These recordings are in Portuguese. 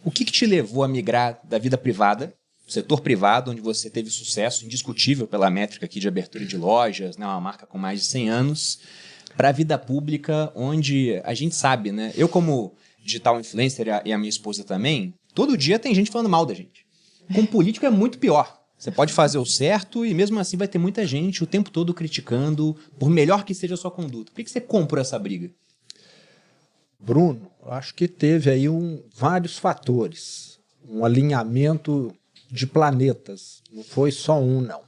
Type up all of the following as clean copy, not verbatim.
O que te levou a migrar da vida privada, setor privado, onde você teve sucesso indiscutível pela métrica aqui de abertura de lojas, né, uma marca com mais de 100 anos, para a vida pública, onde a gente sabe, né? Eu, como digital influencer e a minha esposa também, todo dia tem gente falando mal da gente. Com político é muito pior. Você pode fazer o certo e mesmo assim vai ter muita gente o tempo todo criticando, por melhor que seja a sua conduta. Por que você comprou essa briga? Bruno, acho que teve aí vários fatores. Um alinhamento de planetas. Não foi só um, não.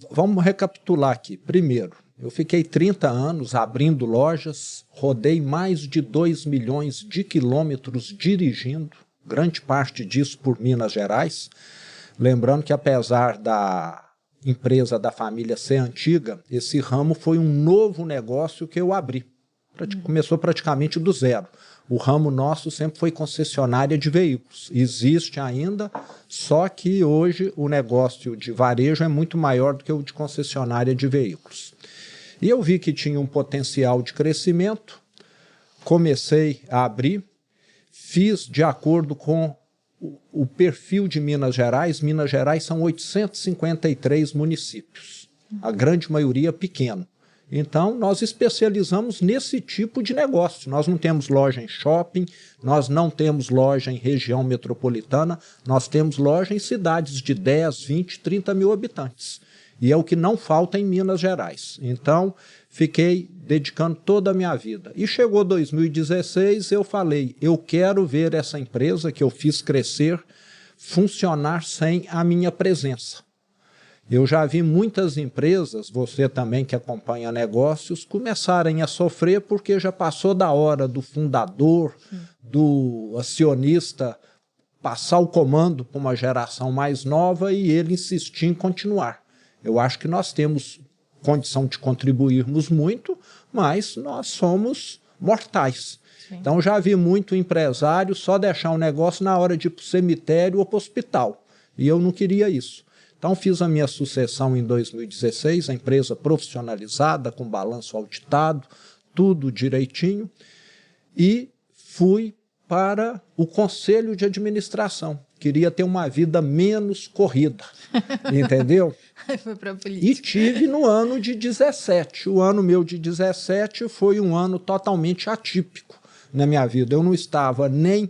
Vamos recapitular aqui. Primeiro, eu fiquei 30 anos abrindo lojas, rodei mais de 2 milhões de quilômetros dirigindo, grande parte disso por Minas Gerais. Lembrando que apesar da empresa da família ser antiga, esse ramo foi um novo negócio que eu abri. Começou praticamente do zero. O ramo nosso sempre foi concessionária de veículos. Existe ainda, só que hoje o negócio de varejo é muito maior do que o de concessionária de veículos. E eu vi que tinha um potencial de crescimento, comecei a abrir, fiz de acordo com o perfil de Minas Gerais. Minas Gerais são 853 municípios, a grande maioria pequeno. Então, nós especializamos nesse tipo de negócio. Nós não temos loja em shopping, nós não temos loja em região metropolitana, nós temos loja em cidades de 10, 20, 30 mil habitantes. E é o que não falta em Minas Gerais. Então, fiquei dedicando toda a minha vida. E chegou 2016, eu falei, eu quero ver essa empresa que eu fiz crescer funcionar sem a minha presença. Eu já vi muitas empresas, você também que acompanha negócios, começarem a sofrer porque já passou da hora do fundador, do acionista, passar o comando para uma geração mais nova e ele insistir em continuar. Eu acho que nós temos condição de contribuirmos muito, mas nós somos mortais. Sim. Então já vi muito empresário só deixar um negócio na hora de ir para o cemitério ou para o hospital. E eu não queria isso. Então fiz a minha sucessão em 2016, a empresa profissionalizada, com balanço auditado, tudo direitinho, e fui para o conselho de administração. Queria ter uma vida menos corrida, entendeu? Foi para a política. E tive no ano de 17. O ano meu de 17 foi um ano totalmente atípico na minha vida. Eu não estava nem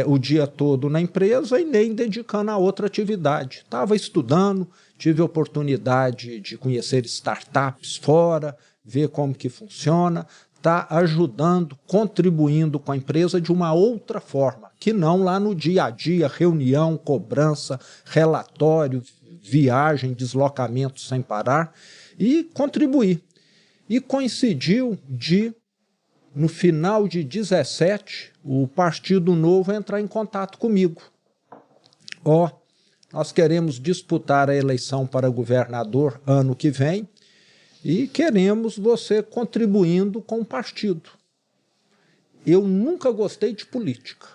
o dia todo na empresa e nem dedicando a outra atividade. Estava estudando, tive a oportunidade de conhecer startups fora, ver como que funciona, está ajudando, contribuindo com a empresa de uma outra forma, que não lá no dia a dia, reunião, cobrança, relatório, viagem, deslocamento sem parar, e contribuir. E coincidiu no final de 17, o Partido Novo entrar em contato comigo. Nós queremos disputar a eleição para governador ano que vem, e queremos você contribuindo com o partido. Eu nunca gostei de política.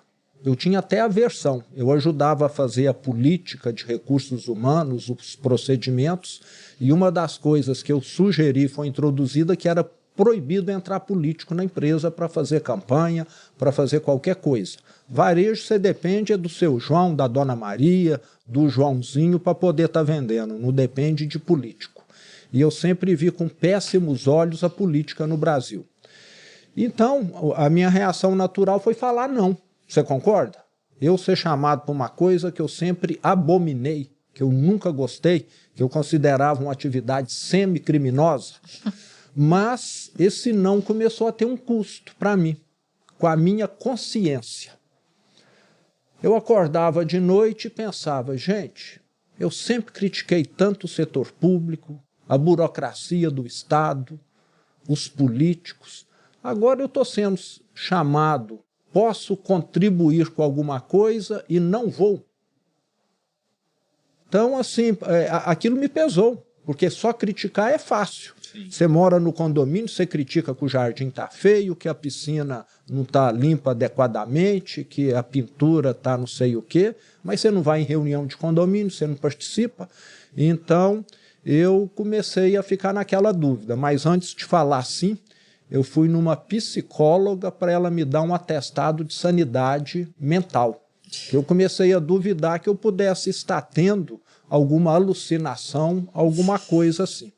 Eu tinha até aversão. Eu ajudava a fazer a política de recursos humanos, os procedimentos, e uma das coisas que eu sugeri foi introduzida que era proibido entrar político na empresa para fazer campanha, para fazer qualquer coisa. Varejo você depende do seu João, da Dona Maria, do Joãozinho para poder estar vendendo, não depende de político. E eu sempre vi com péssimos olhos a política no Brasil. Então, a minha reação natural foi falar não. Você concorda? Eu ser chamado por uma coisa que eu sempre abominei, que eu nunca gostei, que eu considerava uma atividade semi-criminosa, mas esse não começou a ter um custo para mim, com a minha consciência. Eu acordava de noite e pensava, gente, eu sempre critiquei tanto o setor público, a burocracia do Estado, os políticos. Agora eu estou sendo chamado, posso contribuir com alguma coisa e não vou. Então, assim, aquilo me pesou, porque só criticar é fácil. Sim. Você mora no condomínio, você critica que o jardim está feio, que a piscina não está limpa adequadamente, que a pintura está não sei o quê, mas você não vai em reunião de condomínio, você não participa. Então, eu comecei a ficar naquela dúvida, mas antes de falar assim, eu fui numa psicóloga para ela me dar um atestado de sanidade mental. Eu comecei a duvidar que eu pudesse estar tendo alguma alucinação, alguma coisa assim.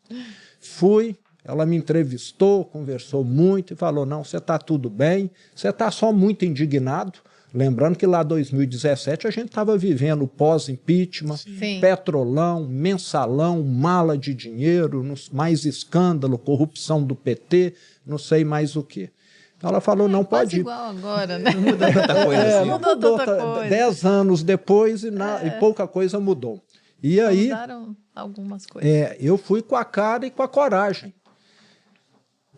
Fui, ela me entrevistou, conversou muito e falou, não, você está tudo bem, você está só muito indignado. Lembrando que lá em 2017 a gente estava vivendo pós-impeachment, petrolão, mensalão, mala de dinheiro, mais escândalo, corrupção do PT, não sei mais o quê. Ela falou, não pode ir. Igual agora, né? Não mudou tanta coisa assim. Mudou tanta coisa. 10 anos depois e pouca coisa mudou. E aí, mudaram algumas coisas. Eu fui com a cara e com a coragem.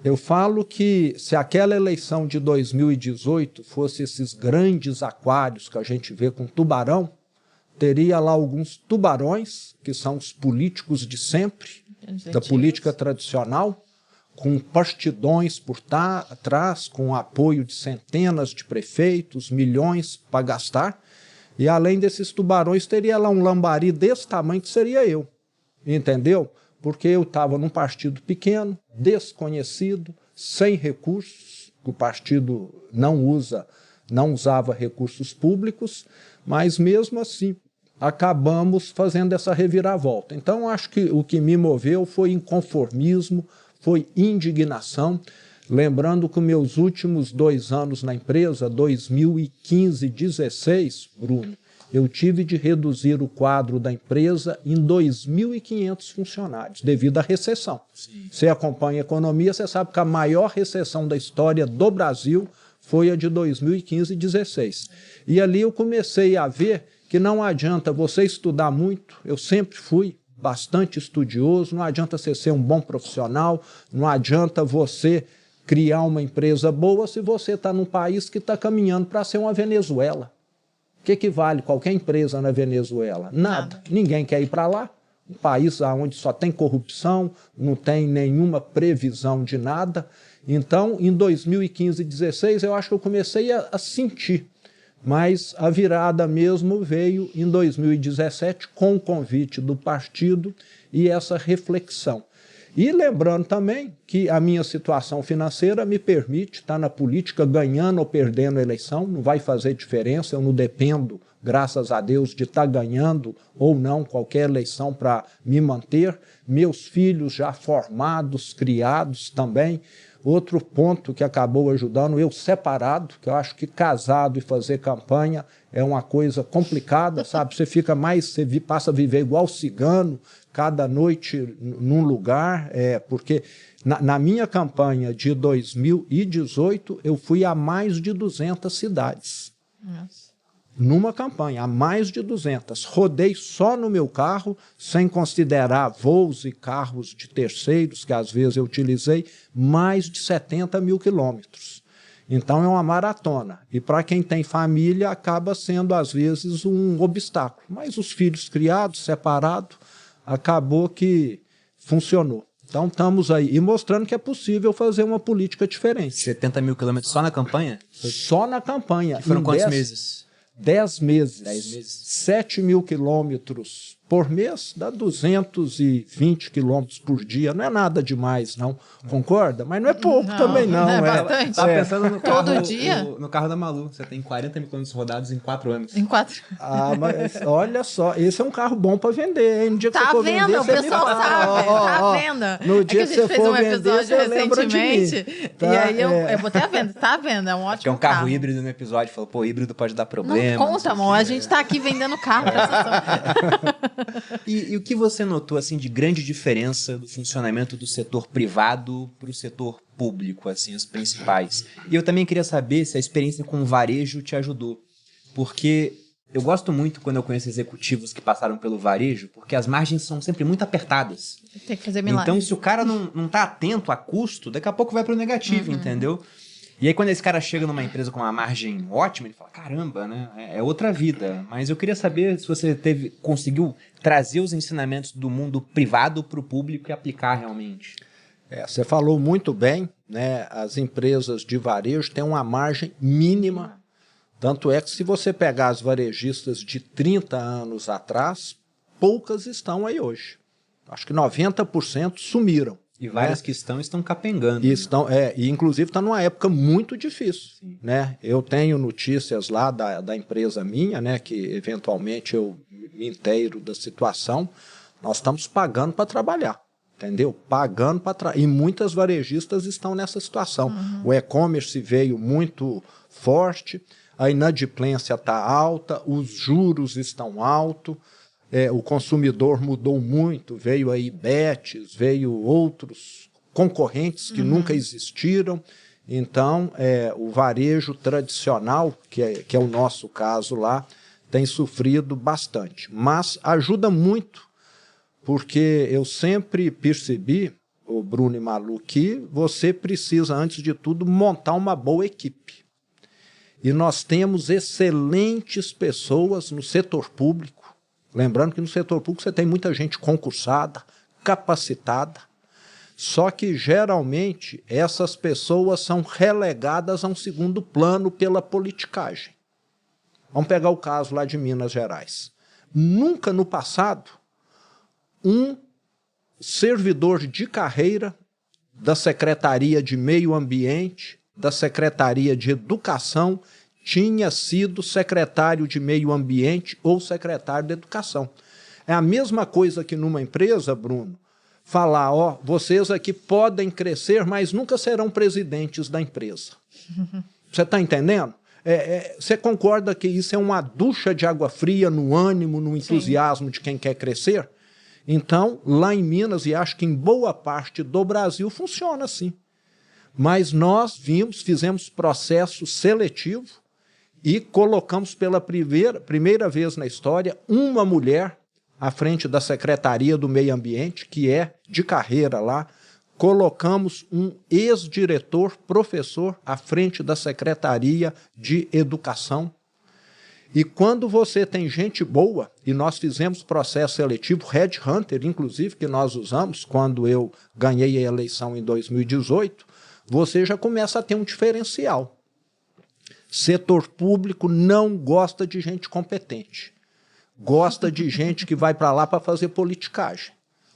Eu falo que se aquela eleição de 2018 fosse esses grandes aquários que a gente vê com tubarão, teria lá alguns tubarões, que são os políticos de sempre, da política tradicional, com bastidões por trás, com apoio de centenas de prefeitos, milhões para gastar. E além desses tubarões, teria lá um lambari desse tamanho que seria eu. Entendeu? Porque eu estava num partido pequeno, desconhecido, sem recursos, o partido não usava recursos públicos, mas mesmo assim acabamos fazendo essa reviravolta. Então acho que o que me moveu foi inconformismo, foi indignação, lembrando que meus últimos 2 anos na empresa, 2015 e 2016, Bruno, eu tive de reduzir o quadro da empresa em 2.500 funcionários, devido à recessão. Sim. Você acompanha a economia, você sabe que a maior recessão da história do Brasil foi a de 2015 e 2016. E ali eu comecei a ver que não adianta você estudar muito, eu sempre fui bastante estudioso, não adianta você ser um bom profissional, não adianta você criar uma empresa boa se você está num país que está caminhando para ser uma Venezuela. O que vale qualquer empresa na Venezuela? Nada. Ninguém quer ir para lá. Um país onde só tem corrupção, não tem nenhuma previsão de nada. Então, em 2015 e 2016, eu acho que eu comecei a sentir. Mas a virada mesmo veio em 2017 com o convite do partido e essa reflexão. E lembrando também que a minha situação financeira me permite estar na política ganhando ou perdendo a eleição, não vai fazer diferença, eu não dependo, graças a Deus, de estar ganhando ou não qualquer eleição para me manter. Meus filhos já formados, criados também. Outro ponto que acabou ajudando, eu separado, que eu acho que casado e fazer campanha é uma coisa complicada, sabe? Você passa a viver igual cigano, cada noite num lugar, porque na minha campanha de 2018, eu fui a mais de 200 cidades. Nossa. Numa campanha, a mais de 200. Rodei só no meu carro, sem considerar voos e carros de terceiros, que às vezes eu utilizei, mais de 70 mil quilômetros. Então é uma maratona. E para quem tem família, acaba sendo, às vezes, um obstáculo. Mas os filhos criados, separados, acabou que funcionou. Então estamos aí. E mostrando que é possível fazer uma política diferente. 70 mil quilômetros só na campanha? Só na campanha. Que foram quantos meses? 10 meses. 10 meses. 7 mil quilômetros por mês, dá 220 quilômetros por dia. Não é nada demais, não. Concorda? Mas não é pouco também, não. Não é bastante. Tá pensando no carro, todo dia? No carro da Malu. Você tem 40 mil quilômetros rodados em 4 anos. Em 4 Ah, mas olha só, esse é um carro bom para vender, hein? No dia que tá você for vendo? vender, O pessoal sabe. Tá vendo? No dia que você for vender, você lembra de mim. E aí eu botei a venda. Tá vendo? É um ótimo que é um carro híbrido no episódio. Falou, pô, híbrido pode dar problema. Não conta, amor. A gente tá aqui vendendo carro. E o que você notou assim de grande diferença do funcionamento do setor privado para o setor público, assim, as principais? E eu também queria saber se a experiência com o varejo te ajudou, porque eu gosto muito quando eu conheço executivos que passaram pelo varejo, porque as margens são sempre muito apertadas. Tem que fazer milagre. Então, se o cara não tá atento a custo, daqui a pouco vai para o negativo, entendeu? E aí, quando esse cara chega numa empresa com uma margem ótima, ele fala, caramba, né? É outra vida. Mas eu queria saber se você conseguiu trazer os ensinamentos do mundo privado para o público e aplicar realmente. Você falou muito bem, né? As empresas de varejo têm uma margem mínima. Tanto é que se você pegar as varejistas de 30 anos atrás, poucas estão aí hoje. Acho que 90% sumiram. E várias que estão capengando. E inclusive está numa época muito difícil. Né? Eu tenho notícias lá da empresa minha, né, que eventualmente eu me inteiro da situação. Nós estamos pagando para trabalhar, entendeu? Pagando para e muitas varejistas estão nessa situação. O e-commerce veio muito forte, a inadimplência está alta, os juros estão altos. O consumidor mudou muito, veio aí Betis, veio outros concorrentes que nunca existiram. Então, o varejo tradicional, que é o nosso caso lá, tem sofrido bastante. Mas ajuda muito, porque eu sempre percebi, o Bruno e Malu, que você precisa, antes de tudo, montar uma boa equipe. E nós temos excelentes pessoas no setor público. Lembrando que no setor público você tem muita gente concursada, capacitada, só que geralmente essas pessoas são relegadas a um segundo plano pela politicagem. Vamos pegar o caso lá de Minas Gerais. Nunca no passado, um servidor de carreira da Secretaria de Meio Ambiente, da Secretaria de Educação, tinha sido secretário de Meio Ambiente ou secretário de Educação. É a mesma coisa que numa empresa, Bruno, falar, vocês aqui podem crescer, mas nunca serão presidentes da empresa. Você está entendendo? Você concorda que isso é uma ducha de água fria no ânimo, no entusiasmo Sim. de quem quer crescer? Então, lá em Minas, e acho que em boa parte do Brasil, funciona assim. Mas nós fizemos processo seletivo, e colocamos pela primeira vez na história uma mulher à frente da Secretaria do Meio Ambiente, que é de carreira lá. Colocamos um ex-diretor, professor, à frente da Secretaria de Educação. E quando você tem gente boa, e nós fizemos processo seletivo, Headhunter, inclusive, que nós usamos quando eu ganhei a eleição em 2018, você já começa a ter um diferencial. Setor público não gosta de gente competente. Gosta de gente que vai para lá para fazer politicagem.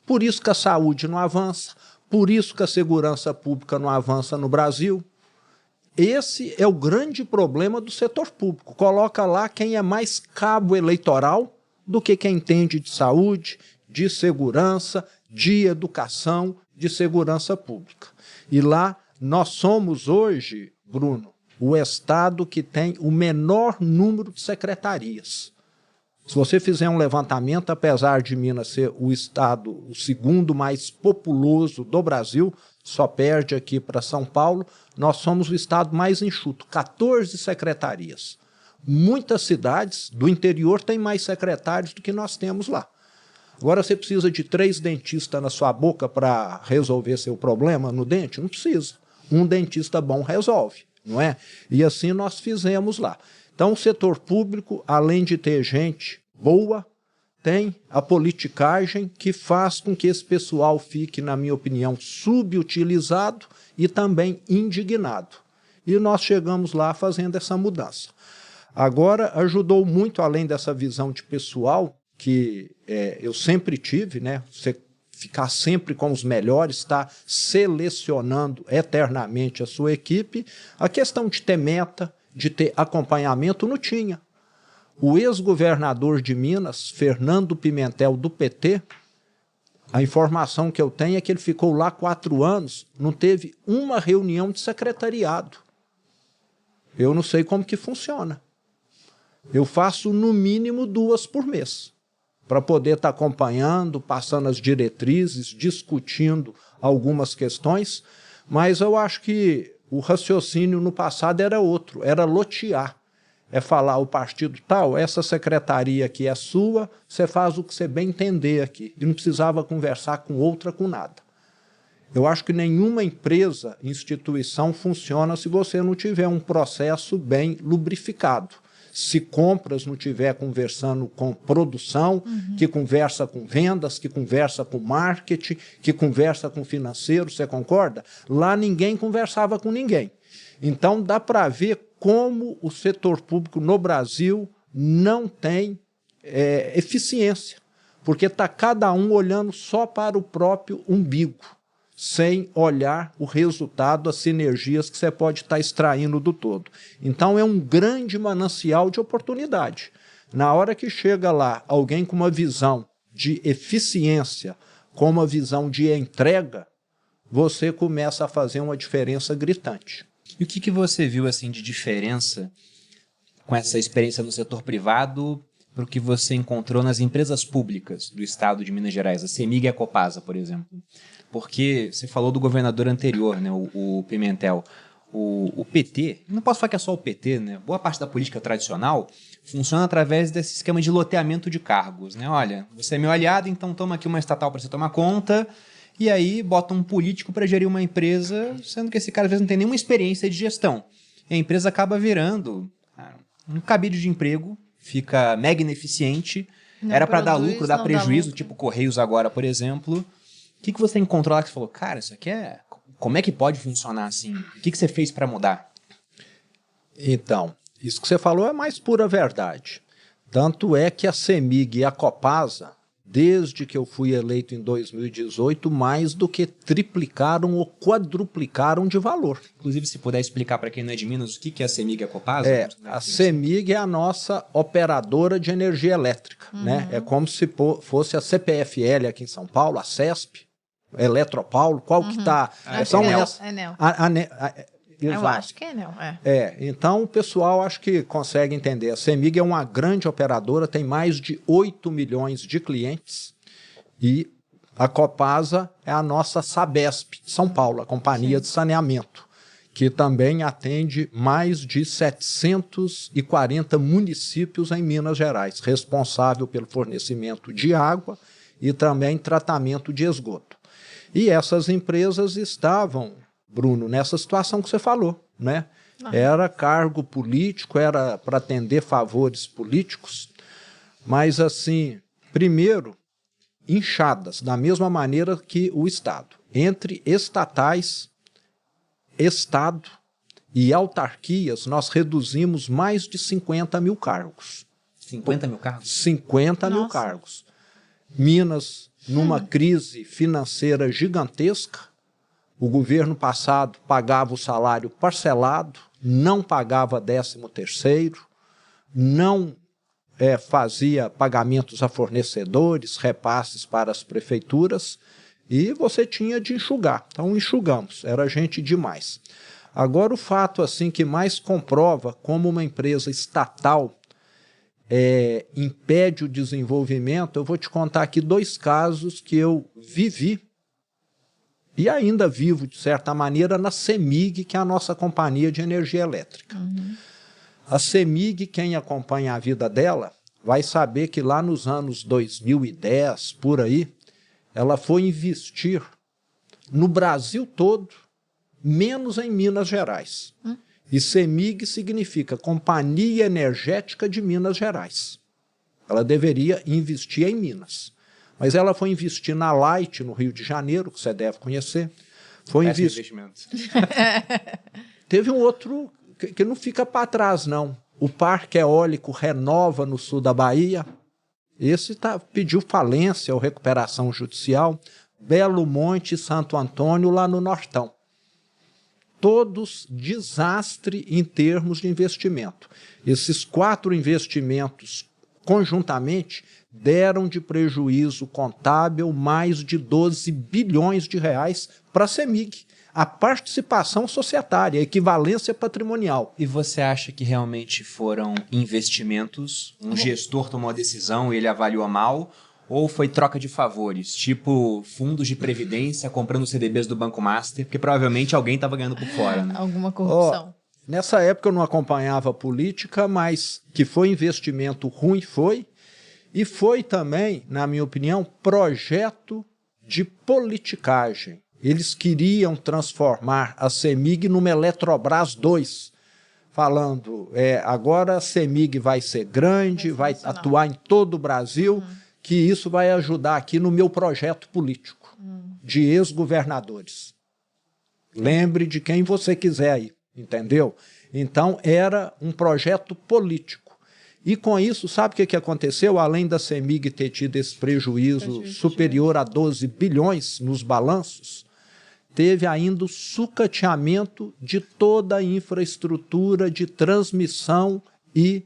Por isso que a saúde não avança, por isso que a segurança pública não avança no Brasil. Esse é o grande problema do setor público. Coloca lá quem é mais cabo eleitoral do que quem entende de saúde, de segurança, de educação, de segurança pública. E lá nós somos hoje, Bruno, o estado que tem o menor número de secretarias. Se você fizer um levantamento, apesar de Minas ser o estado o segundo mais populoso do Brasil, só perde aqui para São Paulo, nós somos o estado mais enxuto, 14 secretarias. Muitas cidades do interior têm mais secretários do que nós temos lá. Agora você precisa de 3 dentistas na sua boca para resolver seu problema no dente? Não precisa. Um dentista bom resolve. Não é? E assim nós fizemos lá. Então o setor público, além de ter gente boa, tem a politicagem que faz com que esse pessoal fique, na minha opinião, subutilizado e também indignado. E nós chegamos lá fazendo essa mudança. Agora, ajudou muito, além dessa visão de pessoal, que eu sempre tive, né? Você ficar sempre com os melhores, estar selecionando eternamente a sua equipe. A questão de ter meta, de ter acompanhamento, não tinha. O ex-governador de Minas, Fernando Pimentel, do PT, a informação que eu tenho é que ele ficou lá 4 anos, não teve uma reunião de secretariado. Eu não sei como que funciona. Eu faço no mínimo 2 por mês. Para poder estar acompanhando, passando as diretrizes, discutindo algumas questões, mas eu acho que o raciocínio no passado era outro, era lotear. É falar o partido tal, essa secretaria aqui é sua, você faz o que você bem entender aqui. E não precisava conversar com outra, com nada. Eu acho que nenhuma empresa, instituição funciona se você não tiver um processo bem lubrificado. Se compras não estiver conversando com produção, que conversa com vendas, que conversa com marketing, que conversa com financeiro, você concorda? Lá ninguém conversava com ninguém. Então dá para ver como o setor público no Brasil não tem eficiência, porque está cada um olhando só para o próprio umbigo. sem olhar o resultado, as sinergias que você pode estar extraindo do todo. Então é um grande manancial de oportunidade. Na hora que chega lá alguém com uma visão de eficiência, com uma visão de entrega, você começa a fazer uma diferença gritante. E o que você viu assim de diferença com essa experiência no setor privado para o que você encontrou nas empresas públicas do estado de Minas Gerais, a CEMIG e a Copasa, por exemplo? Porque você falou do governador anterior, né, o Pimentel. O PT, não posso falar que é só o PT, né? Boa parte da política tradicional funciona através desse esquema de loteamento de cargos, né? Olha, você é meu aliado, então toma aqui uma estatal para você tomar conta, e aí bota um político para gerir uma empresa, sendo que esse cara às vezes não tem nenhuma experiência de gestão. E a empresa acaba virando um cabide de emprego, fica mega ineficiente, era para dar lucro, dar prejuízo, tipo Correios agora, por exemplo. O que você encontrou lá que você falou, cara, isso aqui é... Como é que pode funcionar assim? O que você fez para mudar? Então, isso que você falou é mais pura verdade. Tanto é que a CEMIG e a Copasa, desde que eu fui eleito em 2018, mais do que triplicaram ou quadruplicaram de valor. Inclusive, se puder explicar para quem não é de Minas, o que é a CEMIG e a Copasa? A CEMIG é a nossa operadora de energia elétrica. Né? É como se fosse a CPFL aqui em São Paulo, a CESP, Eletropaulo, qual que está... Enel. Eu acho que é Enel. Então o pessoal acho que consegue entender. A CEMIG é uma grande operadora, tem mais de 8 milhões de clientes e a Copasa é a nossa Sabesp, São Paulo, a Companhia de Saneamento, que também atende mais de 740 municípios em Minas Gerais, responsável pelo fornecimento de água e também tratamento de esgoto. E essas empresas estavam, Bruno, nessa situação que você falou, né? Era cargo político, era para atender favores políticos, mas assim, primeiro, inchadas, da mesma maneira que o Estado. Entre estatais, Estado e autarquias, nós reduzimos mais de 50 mil cargos. 50 mil cargos? 50 mil cargos. Minas, numa crise financeira gigantesca, o governo passado pagava o salário parcelado, não pagava 13º, não fazia pagamentos a fornecedores, repasses para as prefeituras, e você tinha de enxugar. Então enxugamos, era gente demais. Agora o fato assim que mais comprova como uma empresa estatal impede o desenvolvimento, eu vou te contar aqui 2 casos que eu vivi e ainda vivo, de certa maneira, na CEMIG, que é a nossa companhia de energia elétrica. A CEMIG, quem acompanha a vida dela, vai saber que lá nos anos 2010, por aí, ela foi investir no Brasil todo, menos em Minas Gerais. E CEMIG significa Companhia Energética de Minas Gerais. Ela deveria investir em Minas. Mas ela foi investir na Light, no Rio de Janeiro, que você deve conhecer. Foi investimento. Teve um outro que não fica para trás, não. O Parque Eólico Renova, no sul da Bahia. Esse pediu falência ou recuperação judicial. Belo Monte e Santo Antônio, lá no Nortão. Todos desastre em termos de investimento. Esses 4 investimentos, conjuntamente, deram de prejuízo contábil mais de 12 bilhões de reais para a CEMIG. A participação societária, a equivalência patrimonial. E você acha que realmente foram investimentos? Um gestor tomou a decisão e ele avaliou mal? Ou foi troca de favores, tipo fundos de previdência comprando CDBs do Banco Master, porque provavelmente alguém estava ganhando por fora, né? Alguma corrupção. Nessa época eu não acompanhava a política, mas que foi investimento ruim, foi. E foi também, na minha opinião, projeto de politicagem. Eles queriam transformar a CEMIG numa Eletrobras 2, falando, agora a CEMIG vai ser grande, vai atuar em todo o Brasil, que isso vai ajudar aqui no meu projeto político de ex-governadores. Lembre de quem você quiser aí, entendeu? Então, era um projeto político. E com isso, sabe o que aconteceu? Além da CEMIG ter tido esse prejuízo superior a 12 bilhões nos balanços, teve ainda o sucateamento de toda a infraestrutura de transmissão e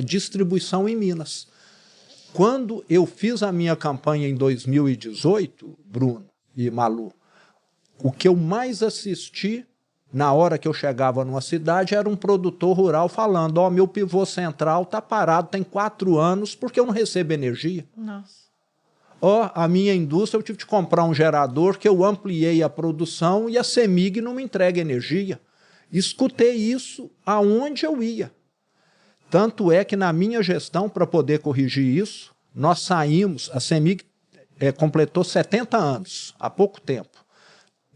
distribuição em Minas. Quando eu fiz a minha campanha em 2018, Bruno e Malu, o que eu mais assisti na hora que eu chegava numa cidade era um produtor rural falando: ó, meu pivô central está parado, tem 4 anos porque eu não recebo energia. Nossa. Ó, a minha indústria, eu tive que comprar um gerador que eu ampliei a produção e a CEMIG não me entrega energia. Escutei isso aonde eu ia. Tanto é que na minha gestão, para poder corrigir isso, nós saímos, a CEMIG completou 70 anos, há pouco tempo.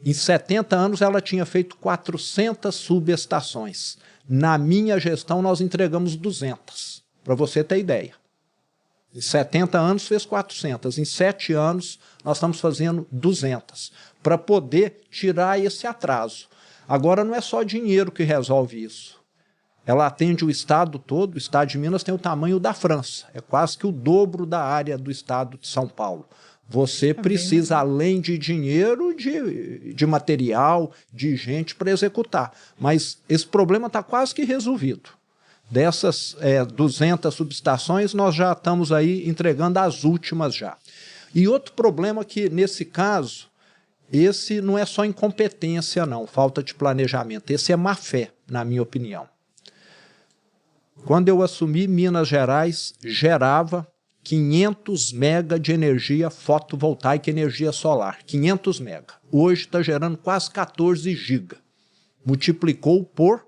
Em 70 anos ela tinha feito 400 subestações. Na minha gestão nós entregamos 200, para você ter ideia. Em 70 anos fez 400, em 7 anos nós estamos fazendo 200, para poder tirar esse atraso. Agora não é só dinheiro que resolve isso. Ela atende o estado todo, o estado de Minas tem o tamanho da França, é quase que o dobro da área do estado de São Paulo. Você precisa, além de dinheiro, de material, de gente para executar. Mas esse problema está quase que resolvido. Dessas 200 subestações, nós já estamos aí entregando as últimas já. E outro problema que, nesse caso, esse não é só incompetência, não, falta de planejamento. Esse é má fé, na minha opinião. Quando eu assumi, Minas Gerais gerava 500 mega de energia fotovoltaica, energia solar. 500 mega. Hoje está gerando quase 14 giga. Multiplicou por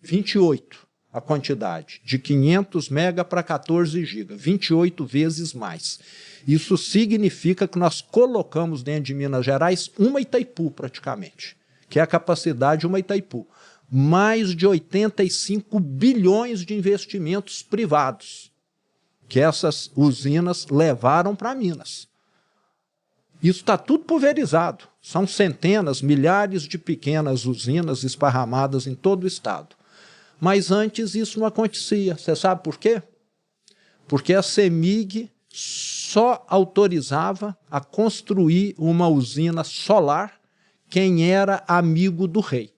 28 a quantidade. De 500 mega para 14 giga. 28 vezes mais. Isso significa que nós colocamos dentro de Minas Gerais uma Itaipu praticamente, que é a capacidade de uma Itaipu. Mais de 85 bilhões de investimentos privados que essas usinas levaram para Minas. Isso está tudo pulverizado. São centenas, milhares de pequenas usinas esparramadas em todo o estado. Mas antes isso não acontecia. Você sabe por quê? Porque a CEMIG só autorizava a construir uma usina solar quem era amigo do rei.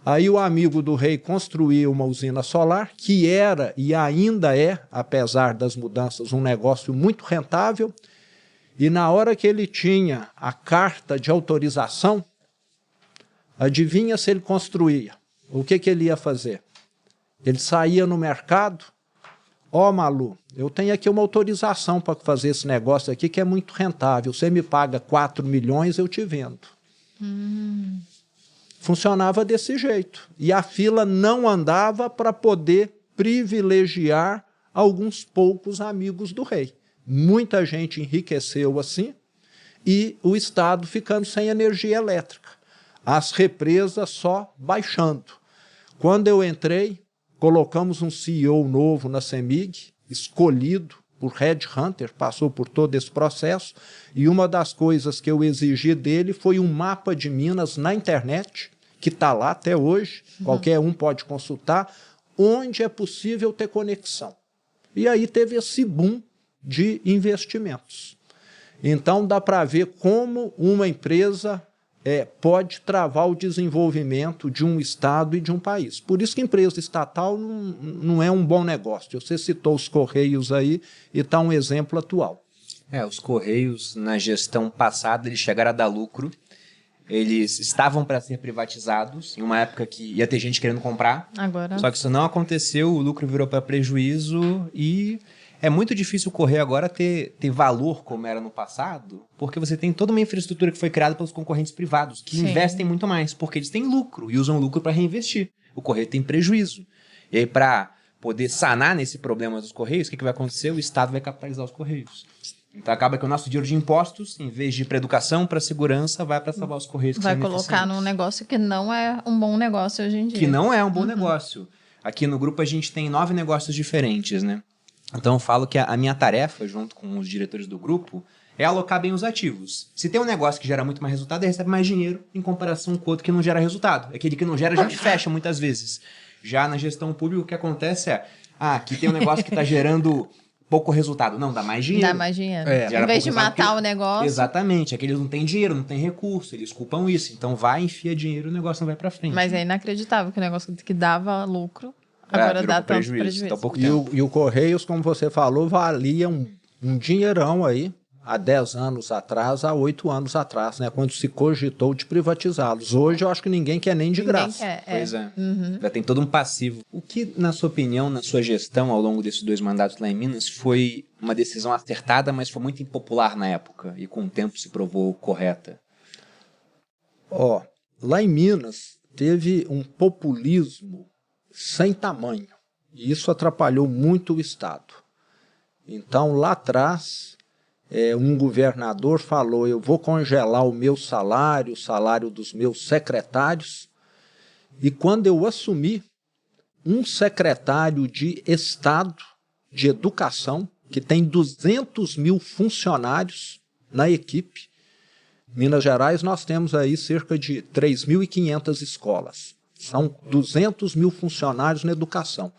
Aí o amigo do rei construiu uma usina solar, que era e ainda é, apesar das mudanças, um negócio muito rentável, e na hora que ele tinha a carta de autorização, adivinha se ele construía? O que ele ia fazer? Ele saía no mercado: ó, Malu, eu tenho aqui uma autorização para fazer esse negócio aqui que é muito rentável, você me paga 4 milhões, eu te vendo. Funcionava desse jeito. E a fila não andava para poder privilegiar alguns poucos amigos do rei. Muita gente enriqueceu assim e o estado ficando sem energia elétrica. As represas só baixando. Quando eu entrei, colocamos um CEO novo na CEMIG, escolhido por Headhunter, passou por todo esse processo, e uma das coisas que eu exigi dele foi um mapa de Minas na internet, que está lá até hoje, qualquer um pode consultar, onde é possível ter conexão. E aí teve esse boom de investimentos. Então dá para ver como uma empresa pode travar o desenvolvimento de um estado e de um país. Por isso que empresa estatal não é um bom negócio. Você citou os Correios aí e está um exemplo atual. Os Correios, na gestão passada, eles chegaram a dar lucro. Eles estavam para ser privatizados em uma época que ia ter gente querendo comprar. Agora. Só que isso não aconteceu, o lucro virou para prejuízo e é muito difícil o Correio agora ter valor como era no passado, porque você tem toda uma infraestrutura que foi criada pelos concorrentes privados, que investem muito mais, porque eles têm lucro e usam lucro para reinvestir. O Correio tem prejuízo. E aí, para poder sanar nesse problema dos Correios, o que vai acontecer? O Estado vai capitalizar os Correios. Então acaba que o nosso dinheiro de impostos, em vez de ir para educação, para segurança, vai para salvar os Correios. Vai colocar num negócio que não é um bom negócio hoje em dia. Que não é um bom negócio. Aqui no grupo a gente tem 9 negócios diferentes, né? Então eu falo que a minha tarefa, junto com os diretores do grupo, é alocar bem os ativos. Se tem um negócio que gera muito mais resultado, ele recebe mais dinheiro em comparação com o outro que não gera resultado. Aquele que não gera, a gente fecha muitas vezes. Já na gestão pública, o que acontece aqui tem um negócio que está gerando pouco resultado. Não, dá mais dinheiro. Dá mais dinheiro. É. Em vez de matar o negócio. Exatamente, é que eles não têm dinheiro, não têm recurso, eles culpam isso. Então vai, enfia dinheiro e o negócio não vai pra frente. Mas é inacreditável que o negócio que dava lucro agora virou dá pro tanto prejuízo. Então, pouco E tempo. o Correios, como você falou, valia um dinheirão aí, há 10 anos atrás, há 8 anos atrás, né? Quando se cogitou de privatizá-los. Hoje eu acho que ninguém quer nem de Ninguém graça. quer, Pois é. Já tem todo um passivo. O que, na sua opinião, na sua gestão ao longo desses 2 mandatos lá em Minas, foi uma decisão acertada, mas foi muito impopular na época e com o tempo se provou correta? Ó, lá em Minas teve um populismo sem tamanho. E isso atrapalhou muito o Estado. Então, lá atrás, um governador falou, eu vou congelar o meu salário, o salário dos meus secretários. E quando eu assumi, um secretário de Estado de Educação, que tem 200 mil funcionários na equipe, Minas Gerais nós temos aí cerca de 3.500 escolas. São 200 mil funcionários na educação.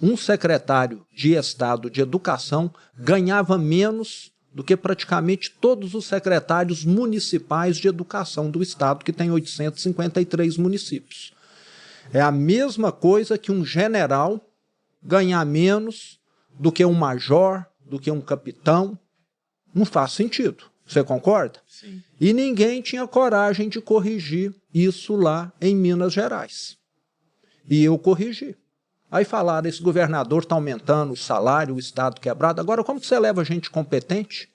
Um secretário de Estado de Educação ganhava menos do que praticamente todos os secretários municipais de educação do Estado, que tem 853 municípios. É a mesma coisa que um general ganhar menos do que um major, do que um capitão. Não faz sentido. Você concorda? Sim. E ninguém tinha coragem de corrigir isso lá em Minas Gerais. E eu corrigi. Aí falaram, esse governador está aumentando o salário, o Estado quebrado. Agora, como que você leva gente competente?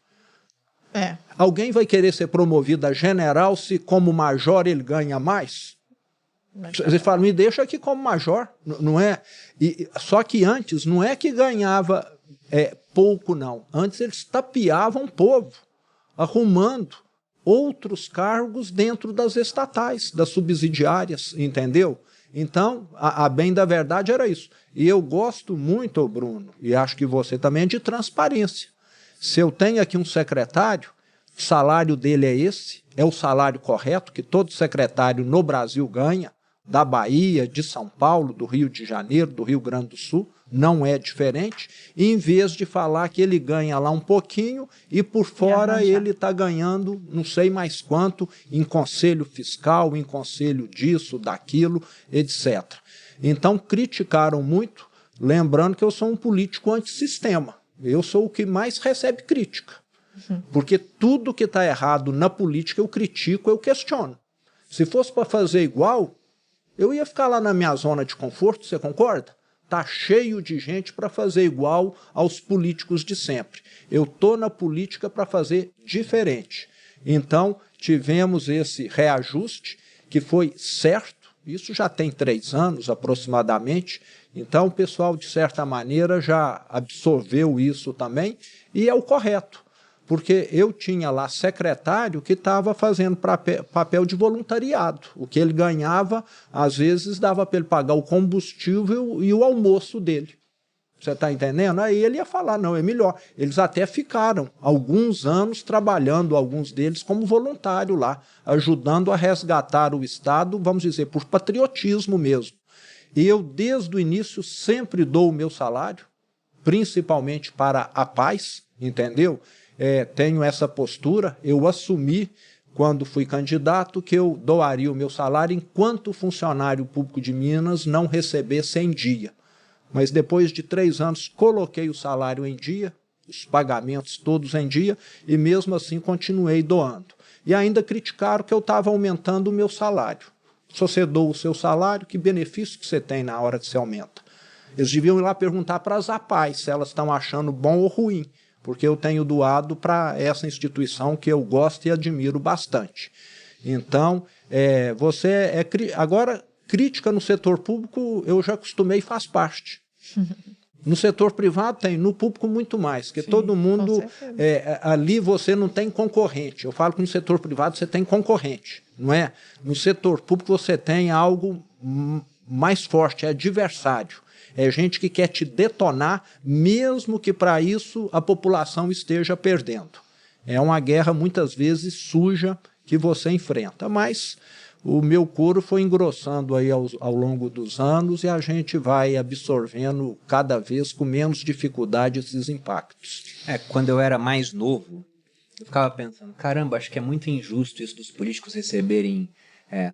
Alguém vai querer ser promovido a general se como major ele ganha mais? Você fala, me deixa aqui como major, não é? Só que antes, não é que ganhava pouco, não. Antes eles tapeavam o povo, arrumando outros cargos dentro das estatais, das subsidiárias, entendeu? Então, a bem da verdade era isso. E eu gosto muito, Bruno, e acho que você também, de transparência. Se eu tenho aqui um secretário, o salário dele é esse, é o salário correto que todo secretário no Brasil ganha, da Bahia, de São Paulo, do Rio de Janeiro, do Rio Grande do Sul, não é diferente, e em vez de falar que ele ganha lá um pouquinho e por fora ele está ganhando não sei mais quanto em conselho fiscal, em conselho disso, daquilo, etc. Então criticaram muito, lembrando que eu sou um político antissistema, eu sou o que mais recebe crítica, porque tudo que está errado na política eu critico, eu questiono. Se fosse para fazer igual, eu ia ficar lá na minha zona de conforto, você concorda? Está cheio de gente para fazer igual aos políticos de sempre. Eu estou na política para fazer diferente. Então, tivemos esse reajuste que foi certo, isso já tem 3 anos aproximadamente, então o pessoal, de certa maneira, já absorveu isso também, e é o correto. Porque eu tinha lá secretário que estava fazendo papel de voluntariado. O que ele ganhava, às vezes, dava para ele pagar o combustível e o almoço dele. Você está entendendo? Aí ele ia falar, não, é melhor. Eles até ficaram alguns anos trabalhando, alguns deles, como voluntário lá, ajudando a resgatar o Estado, vamos dizer, por patriotismo mesmo. E eu, desde o início, sempre dou o meu salário, principalmente para a paz, entendeu? Tenho essa postura, eu assumi quando fui candidato que eu doaria o meu salário enquanto o funcionário público de Minas não recebesse em dia. Mas depois de 3 anos coloquei o salário em dia, os pagamentos todos em dia, e mesmo assim continuei doando. E ainda criticaram que eu estava aumentando o meu salário. Se você doa o seu salário, que benefício que você tem na hora que você aumenta? Eles deviam ir lá perguntar para as APAES se elas estão achando bom ou ruim, porque eu tenho doado para essa instituição que eu gosto e admiro bastante. Então, agora, crítica no setor público eu já acostumei e faz parte. No setor privado tem, no público muito mais, porque todo mundo, ali você não tem concorrente. Eu falo que no setor privado você tem concorrente, não é? No setor público você tem algo mais forte, é adversário. É gente que quer te detonar, mesmo que para isso a população esteja perdendo. É uma guerra muitas vezes suja que você enfrenta, mas o meu couro foi engrossando aí ao longo dos anos e a gente vai absorvendo cada vez com menos dificuldade esses impactos. Quando eu era mais novo, eu ficava pensando, caramba, acho que é muito injusto isso dos políticos receberem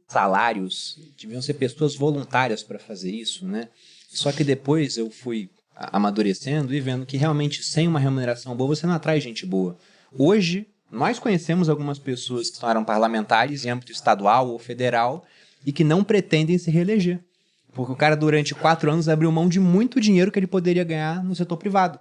salários, deviam ser pessoas voluntárias para fazer isso, né? Só que depois eu fui amadurecendo e vendo que realmente sem uma remuneração boa você não atrai gente boa. Hoje, nós conhecemos algumas pessoas que eram parlamentares em âmbito estadual ou federal e que não pretendem se reeleger. Porque o cara, durante 4 anos, abriu mão de muito dinheiro que ele poderia ganhar no setor privado.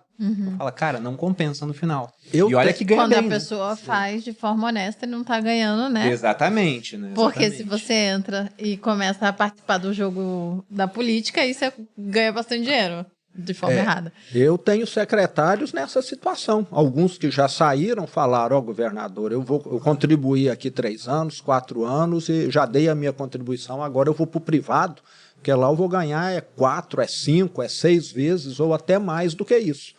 Fala, cara, não compensa no final. E olha que ganha quando bem, a pessoa faz de forma honesta e não tá ganhando, né? Exatamente, né? Porque Exatamente. se você entra e começa a participar do jogo da política, aí você ganha bastante dinheiro de forma errada. Eu tenho secretários nessa situação. Alguns que já saíram falaram, governador, eu contribuí aqui 3 anos, 4 anos e já dei a minha contribuição, agora eu vou para o privado, porque lá eu vou ganhar 4, 5, 6 vezes ou até mais do que isso.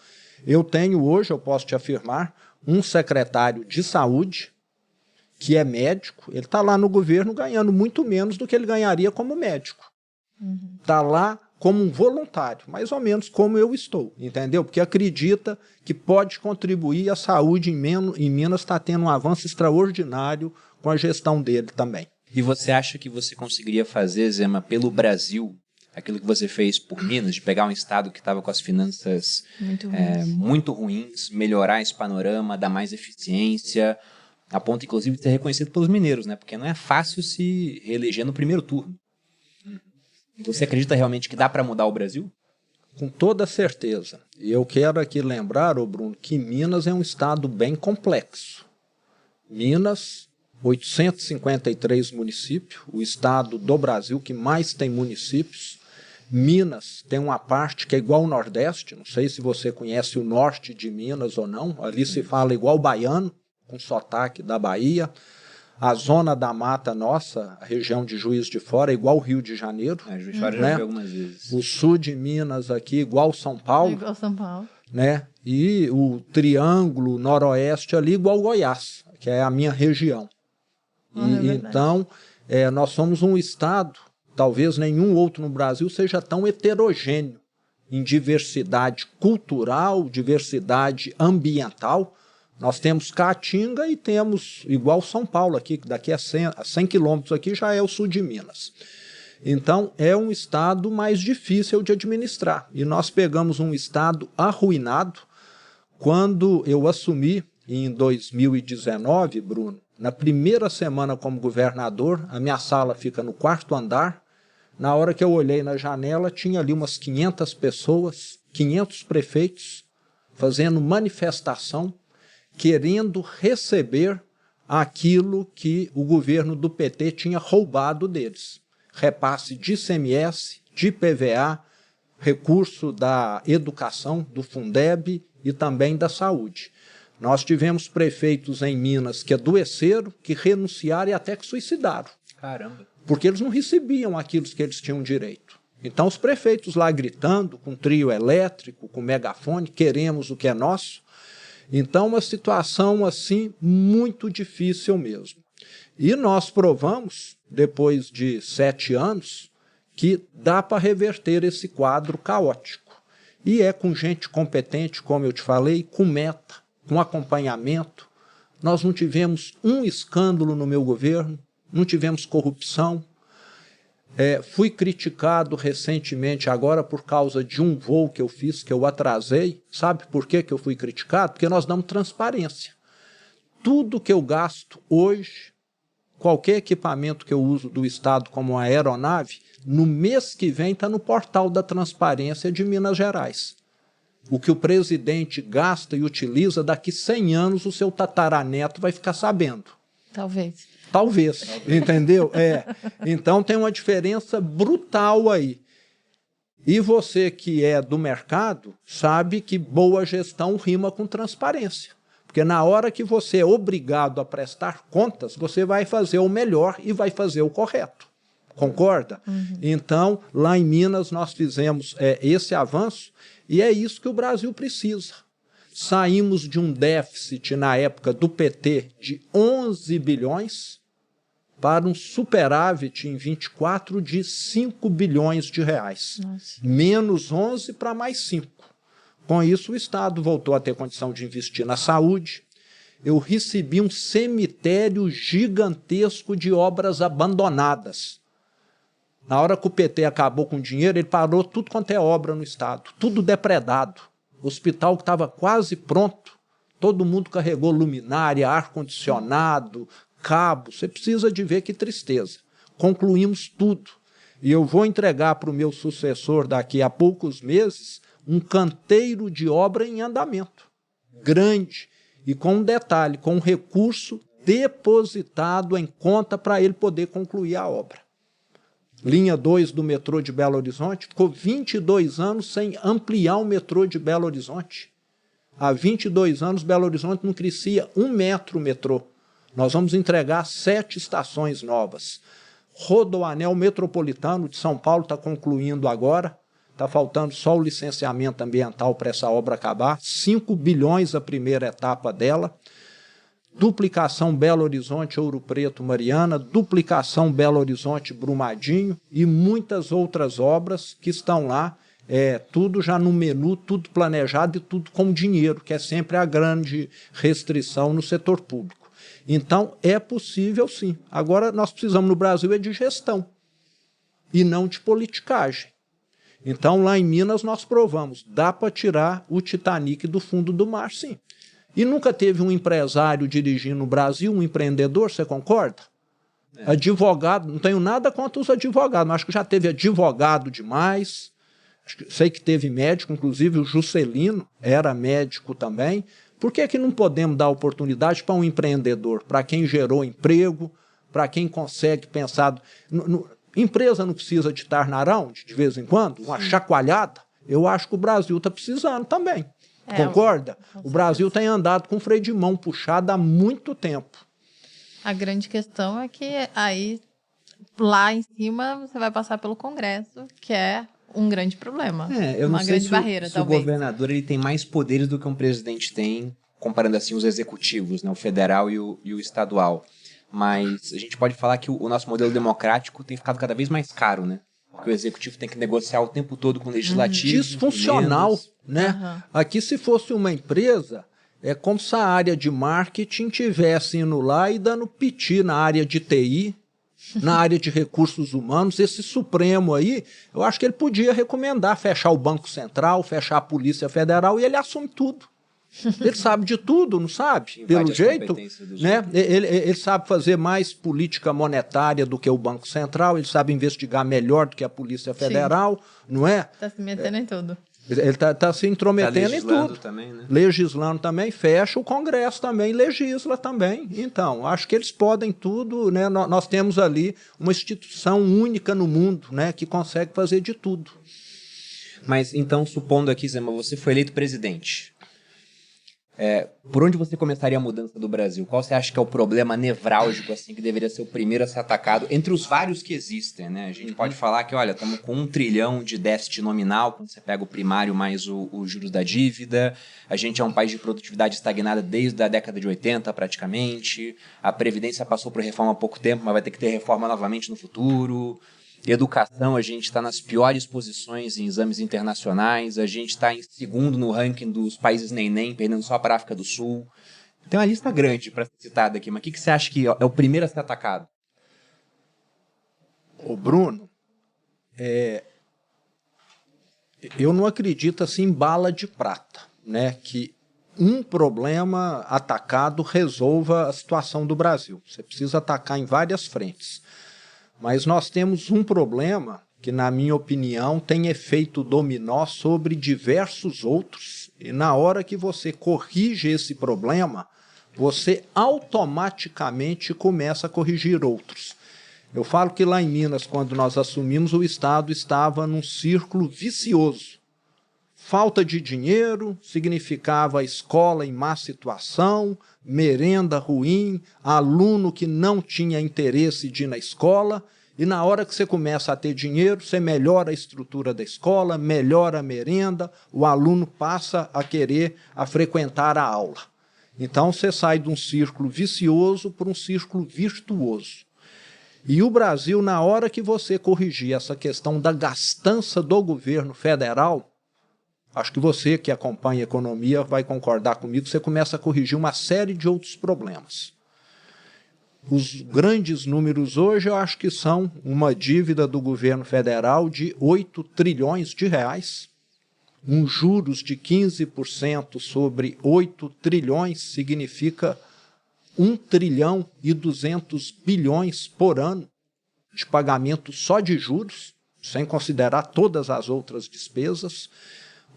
Eu tenho hoje, eu posso te afirmar, um secretário de saúde que é médico, ele está lá no governo ganhando muito menos do que ele ganharia como médico. Está lá como um voluntário, mais ou menos como eu estou, entendeu? Porque acredita que pode contribuir, a saúde em Minas está tendo um avanço extraordinário com a gestão dele também. E você acha que você conseguiria fazer, Zema, pelo Brasil, aquilo que você fez por Minas, de pegar um estado que estava com as finanças muito ruins, melhorar esse panorama, dar mais eficiência, a ponto, inclusive, de ser reconhecido pelos mineiros, né? Porque não é fácil se reeleger no primeiro turno. Você acredita realmente que dá para mudar o Brasil? Com toda certeza. E eu quero aqui lembrar, Bruno, que Minas é um estado bem complexo. Minas, 853 municípios, o estado do Brasil que mais tem municípios. Minas tem uma parte que é igual ao Nordeste, não sei se você conhece o norte de Minas ou não, ali se fala igual baiano, com sotaque da Bahia. A zona da mata nossa, a região de Juiz de Fora, é igual ao Rio de Janeiro. Juiz de Fora já vi algumas vezes. O sul de Minas aqui, igual São Paulo. Igual São Paulo. Né? E o Triângulo Noroeste ali, igual Goiás, que é a minha região. Então, nós somos um estado, talvez nenhum outro no Brasil seja tão heterogêneo em diversidade cultural, diversidade ambiental. Nós temos Caatinga e temos, igual São Paulo aqui, que daqui a 100 quilômetros aqui já é o sul de Minas. Então, é um estado mais difícil de administrar. E nós pegamos um estado arruinado. Quando eu assumi, em 2019, Bruno, na primeira semana como governador, a minha sala fica no 4º andar. Na hora que eu olhei na janela, tinha ali umas 500 pessoas, 500 prefeitos, fazendo manifestação, querendo receber aquilo que o governo do PT tinha roubado deles. Repasse de ICMS, de PVA, recurso da educação, do Fundeb e também da saúde. Nós tivemos prefeitos em Minas que adoeceram, que renunciaram e até que suicidaram. Caramba. Porque eles não recebiam aquilo que eles tinham direito. Então os prefeitos lá gritando, com trio elétrico, com megafone, queremos o que é nosso. Então uma situação assim muito difícil mesmo. E nós provamos, depois de 7 anos, que dá para reverter esse quadro caótico. E é com gente competente, como eu te falei, com meta, com acompanhamento. Nós não tivemos um escândalo no meu governo, não tivemos corrupção. Fui criticado recentemente agora por causa de um voo que eu fiz, que eu atrasei. Sabe por que eu fui criticado? Porque nós damos transparência. Tudo que eu gasto hoje, qualquer equipamento que eu uso do Estado como uma aeronave, no mês que vem está no portal da transparência de Minas Gerais. O que o presidente gasta e utiliza, daqui 100 anos o seu tataraneto vai ficar sabendo. Talvez, entendeu? Então tem uma diferença brutal aí. E você que é do mercado sabe que boa gestão rima com transparência. Porque na hora que você é obrigado a prestar contas, você vai fazer o melhor e vai fazer o correto. Concorda? Então, lá em Minas nós fizemos esse avanço e é isso que o Brasil precisa. Saímos de um déficit na época do PT de 11 bilhões para um superávit em 24 de 5 bilhões de reais. Nossa. Menos 11 para mais 5. Com isso, o Estado voltou a ter condição de investir na saúde. Eu recebi um cemitério gigantesco de obras abandonadas. Na hora que o PT acabou com o dinheiro, ele parou tudo quanto é obra no Estado, tudo depredado. O hospital que estava quase pronto, todo mundo carregou luminária, ar-condicionado, cabo. Você precisa de ver que tristeza. Concluímos tudo. E eu vou entregar para o meu sucessor daqui a poucos meses um canteiro de obra em andamento, grande, e com um detalhe, com um recurso depositado em conta para ele poder concluir a obra. Linha 2 do metrô de Belo Horizonte ficou 22 anos sem ampliar o metrô de Belo Horizonte. Há 22 anos, Belo Horizonte não crescia 1 metro o metrô. Nós vamos entregar 7 estações novas. Rodoanel Metropolitano de São Paulo está concluindo agora. Está faltando só o licenciamento ambiental para essa obra acabar. 5 bilhões a primeira etapa dela. Duplicação Belo Horizonte, Ouro Preto, Mariana. Duplicação Belo Horizonte, Brumadinho. E muitas outras obras que estão lá. Tudo já no menu, tudo planejado e tudo com dinheiro, que é sempre a grande restrição no setor público. Então, é possível sim. Agora, nós precisamos no Brasil de gestão e não de politicagem. Então, lá em Minas, nós provamos, dá para tirar o Titanic do fundo do mar, sim. E nunca teve um empresário dirigindo no Brasil, um empreendedor, você concorda? Advogado, não tenho nada contra os advogados, mas acho que já teve advogado demais. Sei que teve médico, inclusive o Juscelino era médico também. Por que não podemos dar oportunidade para um empreendedor, para quem gerou emprego, para quem consegue pensar... Empresa não precisa de turnaround de vez em quando, uma chacoalhada? Eu acho que o Brasil está precisando também. Concorda? O Brasil tem andado com freio de mão puxado há muito tempo. A grande questão é que aí, lá em cima, você vai passar pelo Congresso, que é um grande problema. Eu não uma sei grande se barreira, se talvez. o governador ele tem mais poderes do que um presidente tem, comparando assim os executivos, né, o federal e o estadual. Mas a gente pode falar que o nosso modelo democrático tem ficado cada vez mais caro, né? Porque o executivo tem que negociar o tempo todo com o legislativo. Disfuncional, né? Aqui, se fosse uma empresa, é como se a área de marketing tivesse indo lá e dando piti na área de TI, na área de recursos humanos. Esse Supremo aí, eu acho que ele podia recomendar fechar o Banco Central, fechar a Polícia Federal, e ele assume tudo. Ele sabe de tudo, não sabe? Pelo jeito, né? Ele sabe fazer mais política monetária do que o Banco Central, ele sabe investigar melhor do que a Polícia Federal, não é? Está se metendo em tudo. Ele está se intrometendo em tudo. Também, né? Legislando também, fecha o Congresso também, legisla também. Então, acho que eles podem tudo, né? Nós temos ali uma instituição única no mundo, né? Que consegue fazer de tudo. Mas então, supondo aqui, Zema, você foi eleito presidente. Por onde você começaria a mudança do Brasil? Qual você acha que é o problema nevrálgico assim, que deveria ser o primeiro a ser atacado entre os vários que existem, né? A gente pode falar que, olha, estamos com 1 trilhão de déficit nominal, quando você pega o primário mais os juros da dívida. A gente é um país de produtividade estagnada desde a década de 80, praticamente. A Previdência passou por reforma há pouco tempo, mas vai ter que ter reforma novamente no futuro. Educação, a gente está nas piores posições em exames internacionais, a gente está em segundo no ranking dos países nem, perdendo só para a África do Sul. Tem uma lista grande para ser citada aqui, mas o que você acha que é o primeiro a ser atacado? Ô Bruno, eu não acredito assim em bala de prata, né? Que um problema atacado resolva a situação do Brasil. Você precisa atacar em várias frentes. Mas nós temos um problema que, na minha opinião, tem efeito dominó sobre diversos outros. E na hora que você corrige esse problema, você automaticamente começa a corrigir outros. Eu falo que lá em Minas, quando nós assumimos, o Estado estava num círculo vicioso. Falta de dinheiro significava escola em má situação, merenda ruim, aluno que não tinha interesse de ir na escola, e na hora que você começa a ter dinheiro, você melhora a estrutura da escola, melhora a merenda, o aluno passa a querer frequentar a aula. Então você sai de um círculo vicioso para um círculo virtuoso. E o Brasil, na hora que você corrigir essa questão da gastança do governo federal, acho que você que acompanha a economia vai concordar comigo, você começa a corrigir uma série de outros problemas. Os grandes números hoje eu acho que são uma dívida do governo federal de 8 trilhões de reais, juros de 15% sobre 8 trilhões significa 1 trilhão e 200 bilhões por ano de pagamento só de juros, sem considerar todas as outras despesas,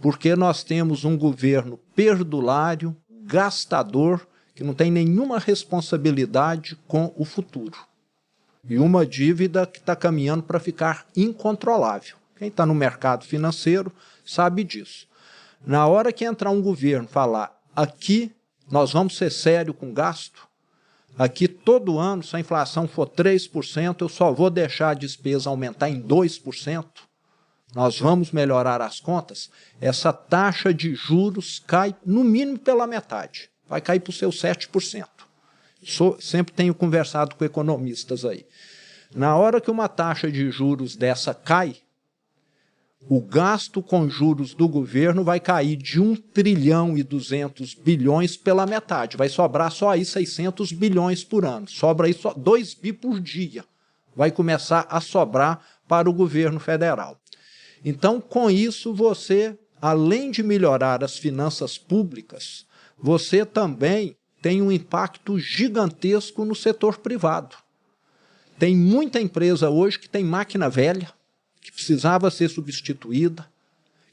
porque nós temos um governo perdulário, gastador, que não tem nenhuma responsabilidade com o futuro. E uma dívida que está caminhando para ficar incontrolável. Quem está no mercado financeiro sabe disso. Na hora que entrar um governo falar, aqui nós vamos ser sérios com gasto, aqui todo ano, se a inflação for 3%, eu só vou deixar a despesa aumentar em 2%, nós vamos melhorar as contas, essa taxa de juros cai no mínimo pela metade. Vai cair para os seus 7%. Sempre tenho conversado com economistas aí. Na hora que uma taxa de juros dessa cai, o gasto com juros do governo vai cair de 1 trilhão e 200 bilhões pela metade. Vai sobrar só aí 600 bilhões por ano. Sobra aí só 2 bi por dia. Vai começar a sobrar para o governo federal. Então, com isso, você, além de melhorar as finanças públicas, você também tem um impacto gigantesco no setor privado. Tem muita empresa hoje que tem máquina velha, que precisava ser substituída,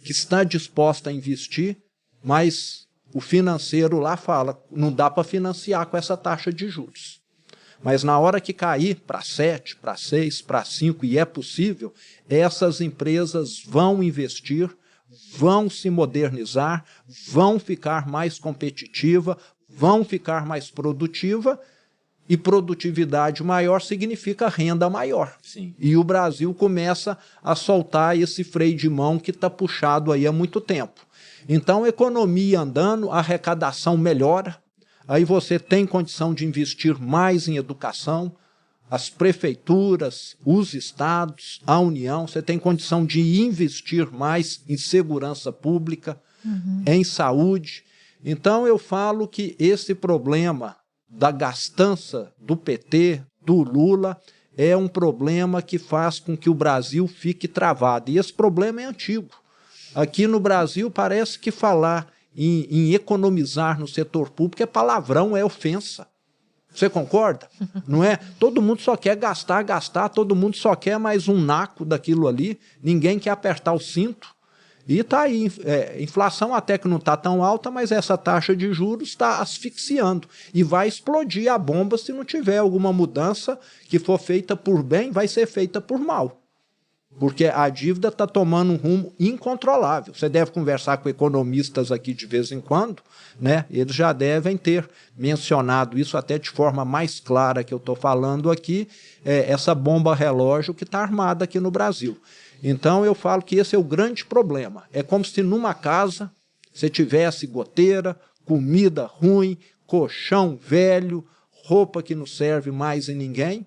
que está disposta a investir, mas o financeiro lá fala, não dá para financiar com essa taxa de juros. Mas na hora que cair para 7, para 6, para 5, e é possível, essas empresas vão investir, vão se modernizar, vão ficar mais competitiva, vão ficar mais produtiva, e produtividade maior significa renda maior. Sim. E o Brasil começa a soltar esse freio de mão que está puxado aí há muito tempo. Então, a economia andando, a arrecadação melhora, aí você tem condição de investir mais em educação, as prefeituras, os estados, a União, você tem condição de investir mais em segurança pública, em saúde. Então, eu falo que esse problema da gastança do PT, do Lula, é um problema que faz com que o Brasil fique travado. E esse problema é antigo. Aqui no Brasil, parece que falar em economizar no setor público é palavrão, é ofensa. Você concorda? Não é? Todo mundo só quer gastar, todo mundo só quer mais um naco daquilo ali, ninguém quer apertar o cinto. E está aí, inflação até que não está tão alta, mas essa taxa de juros está asfixiando. E vai explodir a bomba se não tiver alguma mudança que for feita por bem, vai ser feita por mal. Porque a dívida está tomando um rumo incontrolável. Você deve conversar com economistas aqui de vez em quando, né? Eles já devem ter mencionado isso até de forma mais clara que eu estou falando aqui, essa bomba relógio que está armada aqui no Brasil. Então eu falo que esse é o grande problema. É como se numa casa você tivesse goteira, comida ruim, colchão velho, roupa que não serve mais em ninguém.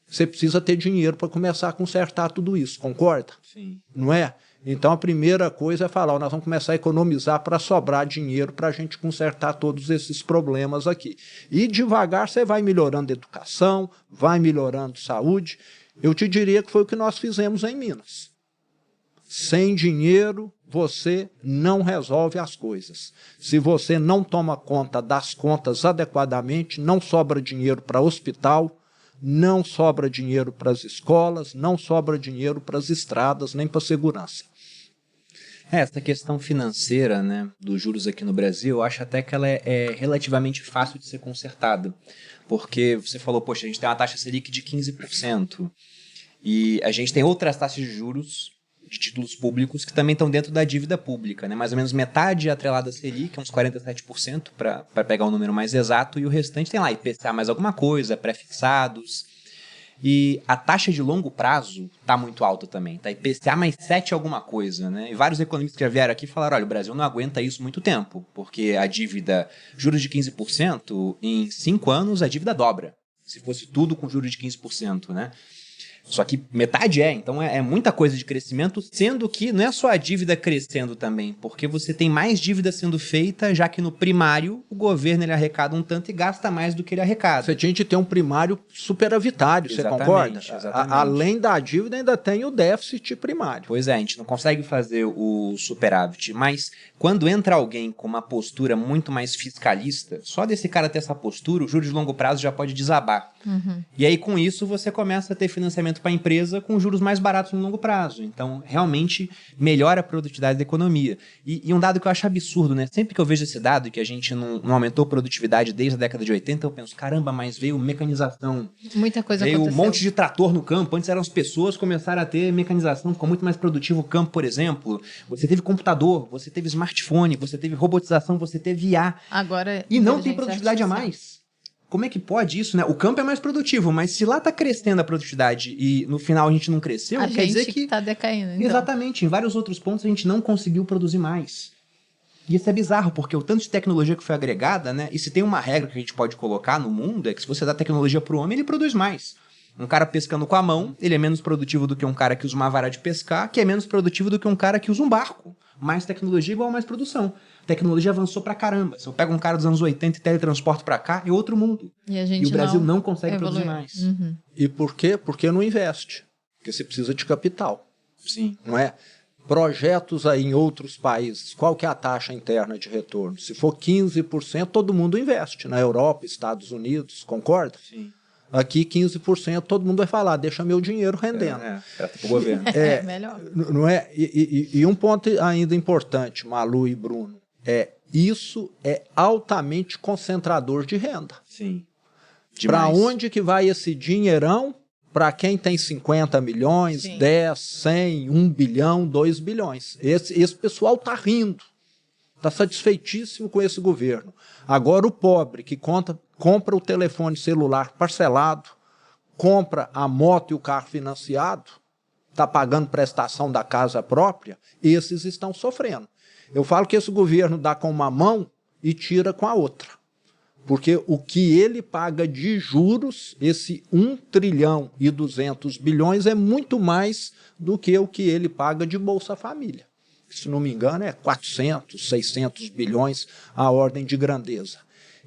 Você precisa ter dinheiro para começar a consertar tudo isso, concorda? Sim. Não é? Então a primeira coisa é falar, nós vamos começar a economizar para sobrar dinheiro para a gente consertar todos esses problemas aqui. E devagar você vai melhorando a educação, vai melhorando a saúde. Eu te diria que foi o que nós fizemos em Minas. Sem dinheiro, você não resolve as coisas. Se você não toma conta das contas adequadamente, não sobra dinheiro para hospital, não sobra dinheiro para as escolas, não sobra dinheiro para as estradas, nem para a segurança. Essa questão financeira, né, dos juros aqui no Brasil, eu acho até que ela é relativamente fácil de ser consertada. Porque você falou, poxa, a gente tem uma taxa Selic de 15%. E a gente tem outras taxas de juros de títulos públicos que também estão dentro da dívida pública, né? Mais ou menos metade atrelada à Selic, uns 47%, para pegar o número mais exato, e o restante tem lá IPCA mais alguma coisa, pré-fixados. E a taxa de longo prazo está muito alta também, tá? IPCA mais 7 alguma coisa, né? E vários economistas que já vieram aqui falaram, olha, o Brasil não aguenta isso muito tempo, porque a dívida, juros de 15%, em 5 anos a dívida dobra. se fosse tudo com juros de 15%, né? Só que metade então é muita coisa de crescimento, sendo que não é só a dívida crescendo também, porque você tem mais dívida sendo feita, já que no primário o governo ele arrecada um tanto e gasta mais do que ele arrecada. Você tinha que ter um primário superavitário, você concorda? Exatamente. Além da dívida ainda tem o déficit primário. Pois é, a gente não consegue fazer o superávit, mas quando entra alguém com uma postura muito mais fiscalista, só desse cara ter essa postura, o juros de longo prazo já pode desabar. E aí com isso você começa a ter financiamento para a empresa com juros mais baratos no longo prazo. Então, realmente melhora a produtividade da economia. E um dado que eu acho absurdo, né? Sempre que eu vejo esse dado, que a gente não aumentou a produtividade desde a década de 80, eu penso, caramba, mas veio mecanização. Muita coisa veio aconteceu. Um monte de trator no campo. Antes eram as pessoas, começaram a ter mecanização, ficou muito mais produtivo o campo, por exemplo. Você teve computador, você teve smartphone, você teve robotização, você teve IA. Agora, e não tem produtividade a mais. Como é que pode isso, né? O campo é mais produtivo, mas se lá está crescendo a produtividade e no final a gente não cresceu, quer dizer que está decaindo. Então. Exatamente, em vários outros pontos a gente não conseguiu produzir mais. E isso é bizarro, porque o tanto de tecnologia que foi agregada, né? E se tem uma regra que a gente pode colocar no mundo, é que se você dá tecnologia para o homem, ele produz mais. Um cara pescando com a mão, ele é menos produtivo do que um cara que usa uma vara de pescar, que é menos produtivo do que um cara que usa um barco. Mais tecnologia igual mais produção. A tecnologia avançou pra caramba. Se eu pego um cara dos anos 80 e teletransporto pra cá, é outro mundo. E o Brasil não consegue produzir mais. E por quê? Porque não investe. Porque você precisa de capital. Sim. Não é? Projetos aí em outros países, qual que é a taxa interna de retorno? Se for 15%, todo mundo investe. Na Europa, Estados Unidos, concorda? Sim. Aqui 15%, todo mundo vai falar, deixa meu dinheiro rendendo. Para o governo. Melhor. Não é? E um ponto ainda importante, Malu e Bruno, isso é altamente concentrador de renda. Sim. Para onde que vai esse dinheirão? Para quem tem 50 milhões, Sim. 10, 100, 1 bilhão, 2 bilhões. Esse pessoal está rindo, está satisfeitíssimo com esse governo. Agora o pobre que compra o telefone celular parcelado, compra a moto e o carro financiado, está pagando prestação da casa própria, esses estão sofrendo. Eu falo que esse governo dá com uma mão e tira com a outra. Porque o que ele paga de juros, esse 1 trilhão e 200 bilhões, é muito mais do que o que ele paga de Bolsa Família. Se não me engano, é 400, 600 bilhões a ordem de grandeza.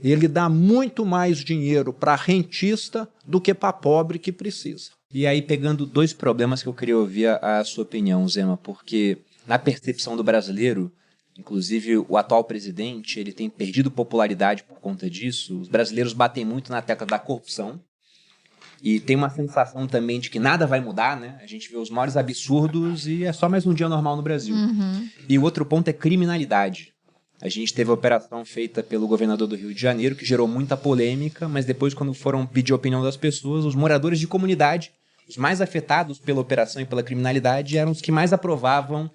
Ele dá muito mais dinheiro para rentista do que para pobre que precisa. E aí, pegando dois problemas que eu queria ouvir a sua opinião, Zema, porque na percepção do brasileiro, inclusive o atual presidente, ele tem perdido popularidade por conta disso. Os brasileiros batem muito na tecla da corrupção e tem uma sensação também de que nada vai mudar, né? A gente vê os maiores absurdos e é só mais um dia normal no Brasil. E o outro ponto é criminalidade. A gente teve a operação feita pelo governador do Rio de Janeiro, que gerou muita polêmica, mas depois, quando foram pedir a opinião das pessoas, os moradores de comunidade, os mais afetados pela operação e pela criminalidade, eram os que mais aprovavam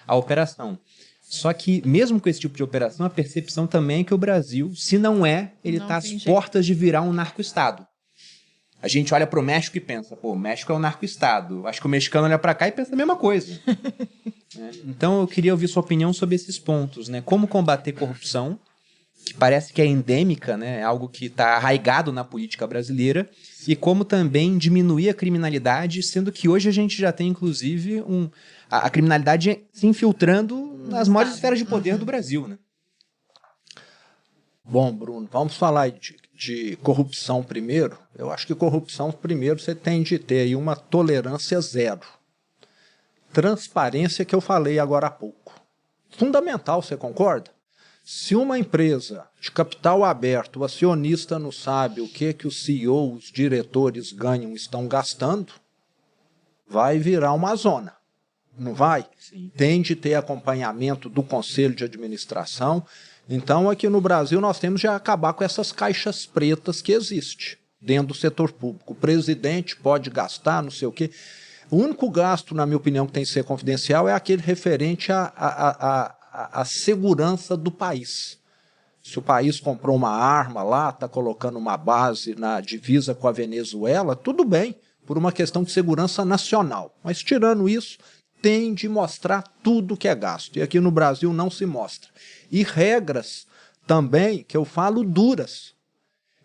a operação. Só que, mesmo com esse tipo de operação, a percepção também é que o Brasil, se não é, ele está às portas de virar um narco-estado. A gente olha para o México e pensa, pô, o México é um narco-estado. Acho que o mexicano olha para cá e pensa a mesma coisa. Então, eu queria ouvir sua opinião sobre esses pontos, né? Como combater corrupção, que parece que é endêmica, né? É algo que está arraigado na política brasileira, e como também diminuir a criminalidade, sendo que hoje a gente já tem, inclusive, a criminalidade se infiltrando nas maiores esferas de poder do Brasil, né? Bom, Bruno, vamos falar de corrupção primeiro. Eu acho que corrupção, primeiro, você tem de ter aí uma tolerância zero. Transparência que eu falei agora há pouco. Fundamental, você concorda? Se uma empresa de capital aberto, o acionista não sabe o que os CEOs, os diretores ganham, estão gastando, vai virar uma zona. Não vai? Sim. Tem de ter acompanhamento do conselho de administração. Então, aqui no Brasil, nós temos de acabar com essas caixas pretas que existem dentro do setor público. O presidente pode gastar, não sei o quê. O único gasto, na minha opinião, que tem que ser confidencial é aquele referente à segurança do país. Se o país comprou uma arma lá, está colocando uma base na divisa com a Venezuela, tudo bem, por uma questão de segurança nacional. Mas, tirando isso, tem de mostrar tudo que é gasto. E aqui no Brasil não se mostra. E regras também, que eu falo, duras.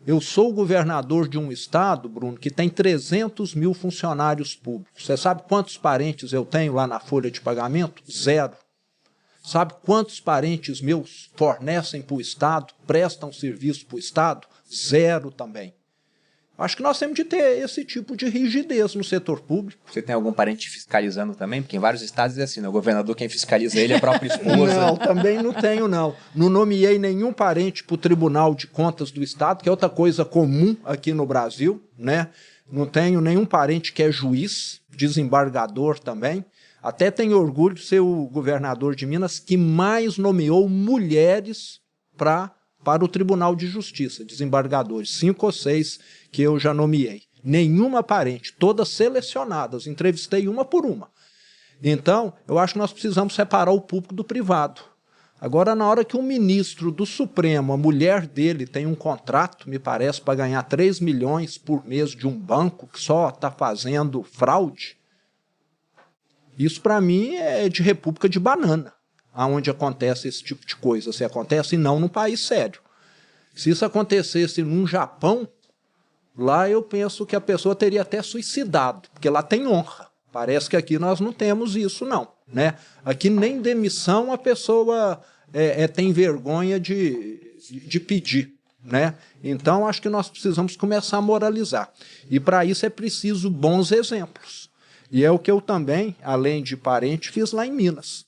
Eu sou o governador de um estado, Bruno, que tem 300 mil funcionários públicos. Você sabe quantos parentes eu tenho lá na folha de pagamento? 0. Sabe quantos parentes meus fornecem para o estado, prestam serviço para o estado? 0 também. Acho que nós temos de ter esse tipo de rigidez no setor público. Você tem algum parente fiscalizando também? Porque em vários estados é assim, né? O governador, quem fiscaliza ele é a própria esposa. Não, também não tenho, não. Não nomeei nenhum parente para o Tribunal de Contas do Estado, que é outra coisa comum aqui no Brasil, né? Não tenho nenhum parente que é juiz, desembargador também. Até tenho orgulho de ser o governador de Minas que mais nomeou mulheres para o Tribunal de Justiça, desembargadores, 5 ou 6 que eu já nomeei. Nenhuma parente, todas selecionadas, entrevistei uma por uma. Então, eu acho que nós precisamos separar o público do privado. Agora, na hora que um ministro do Supremo, a mulher dele tem um contrato, me parece, para ganhar 3 milhões por mês de um banco que só está fazendo fraude, isso para mim é de república de banana, aonde acontece esse tipo de coisa. Se acontece, não num país sério. Se isso acontecesse num Japão, lá eu penso que a pessoa teria até suicidado, porque lá tem honra. Parece que aqui nós não temos isso, não. Né? Aqui nem demissão a pessoa tem vergonha de pedir. Né? Então, acho que nós precisamos começar a moralizar. E para isso é preciso bons exemplos. E é o que eu também, além de parente, fiz lá em Minas.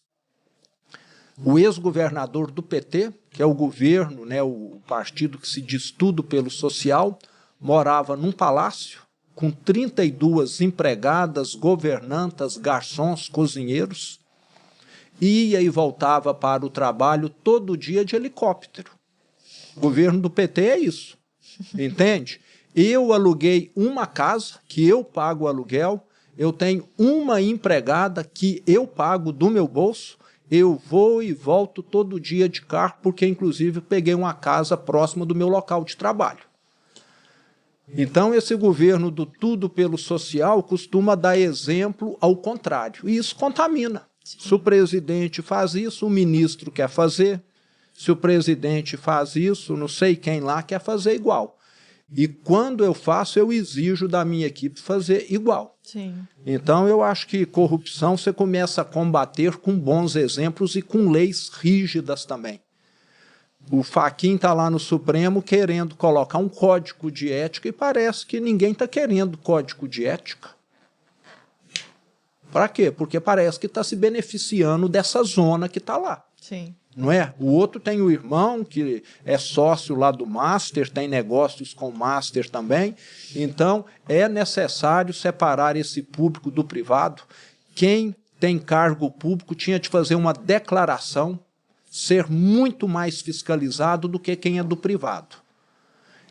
O ex-governador do PT, que é o governo, né, o partido que se diz tudo pelo social, morava num palácio com 32 empregadas, governantas, garçons, cozinheiros, ia e voltava para o trabalho todo dia de helicóptero. O governo do PT é isso, entende? Eu aluguei uma casa, que eu pago o aluguel, eu tenho uma empregada que eu pago do meu bolso, eu vou e volto todo dia de carro, porque inclusive peguei uma casa próxima do meu local de trabalho. Então, esse governo do tudo pelo social costuma dar exemplo ao contrário. E isso contamina. Sim. Se o presidente faz isso, o ministro quer fazer. Se o presidente faz isso, não sei quem lá quer fazer igual. E quando eu faço, eu exijo da minha equipe fazer igual. Sim. Então, eu acho que corrupção você começa a combater com bons exemplos e com leis rígidas também. O Fachin está lá no Supremo querendo colocar um código de ética e parece que ninguém está querendo código de ética. Para quê? Porque parece que está se beneficiando dessa zona que está lá. Sim. Não é? O outro tem o irmão que é sócio lá do Master, tem negócios com o Master também. Então, é necessário separar esse público do privado. Quem tem cargo público tinha de fazer uma declaração, ser muito mais fiscalizado do que quem é do privado.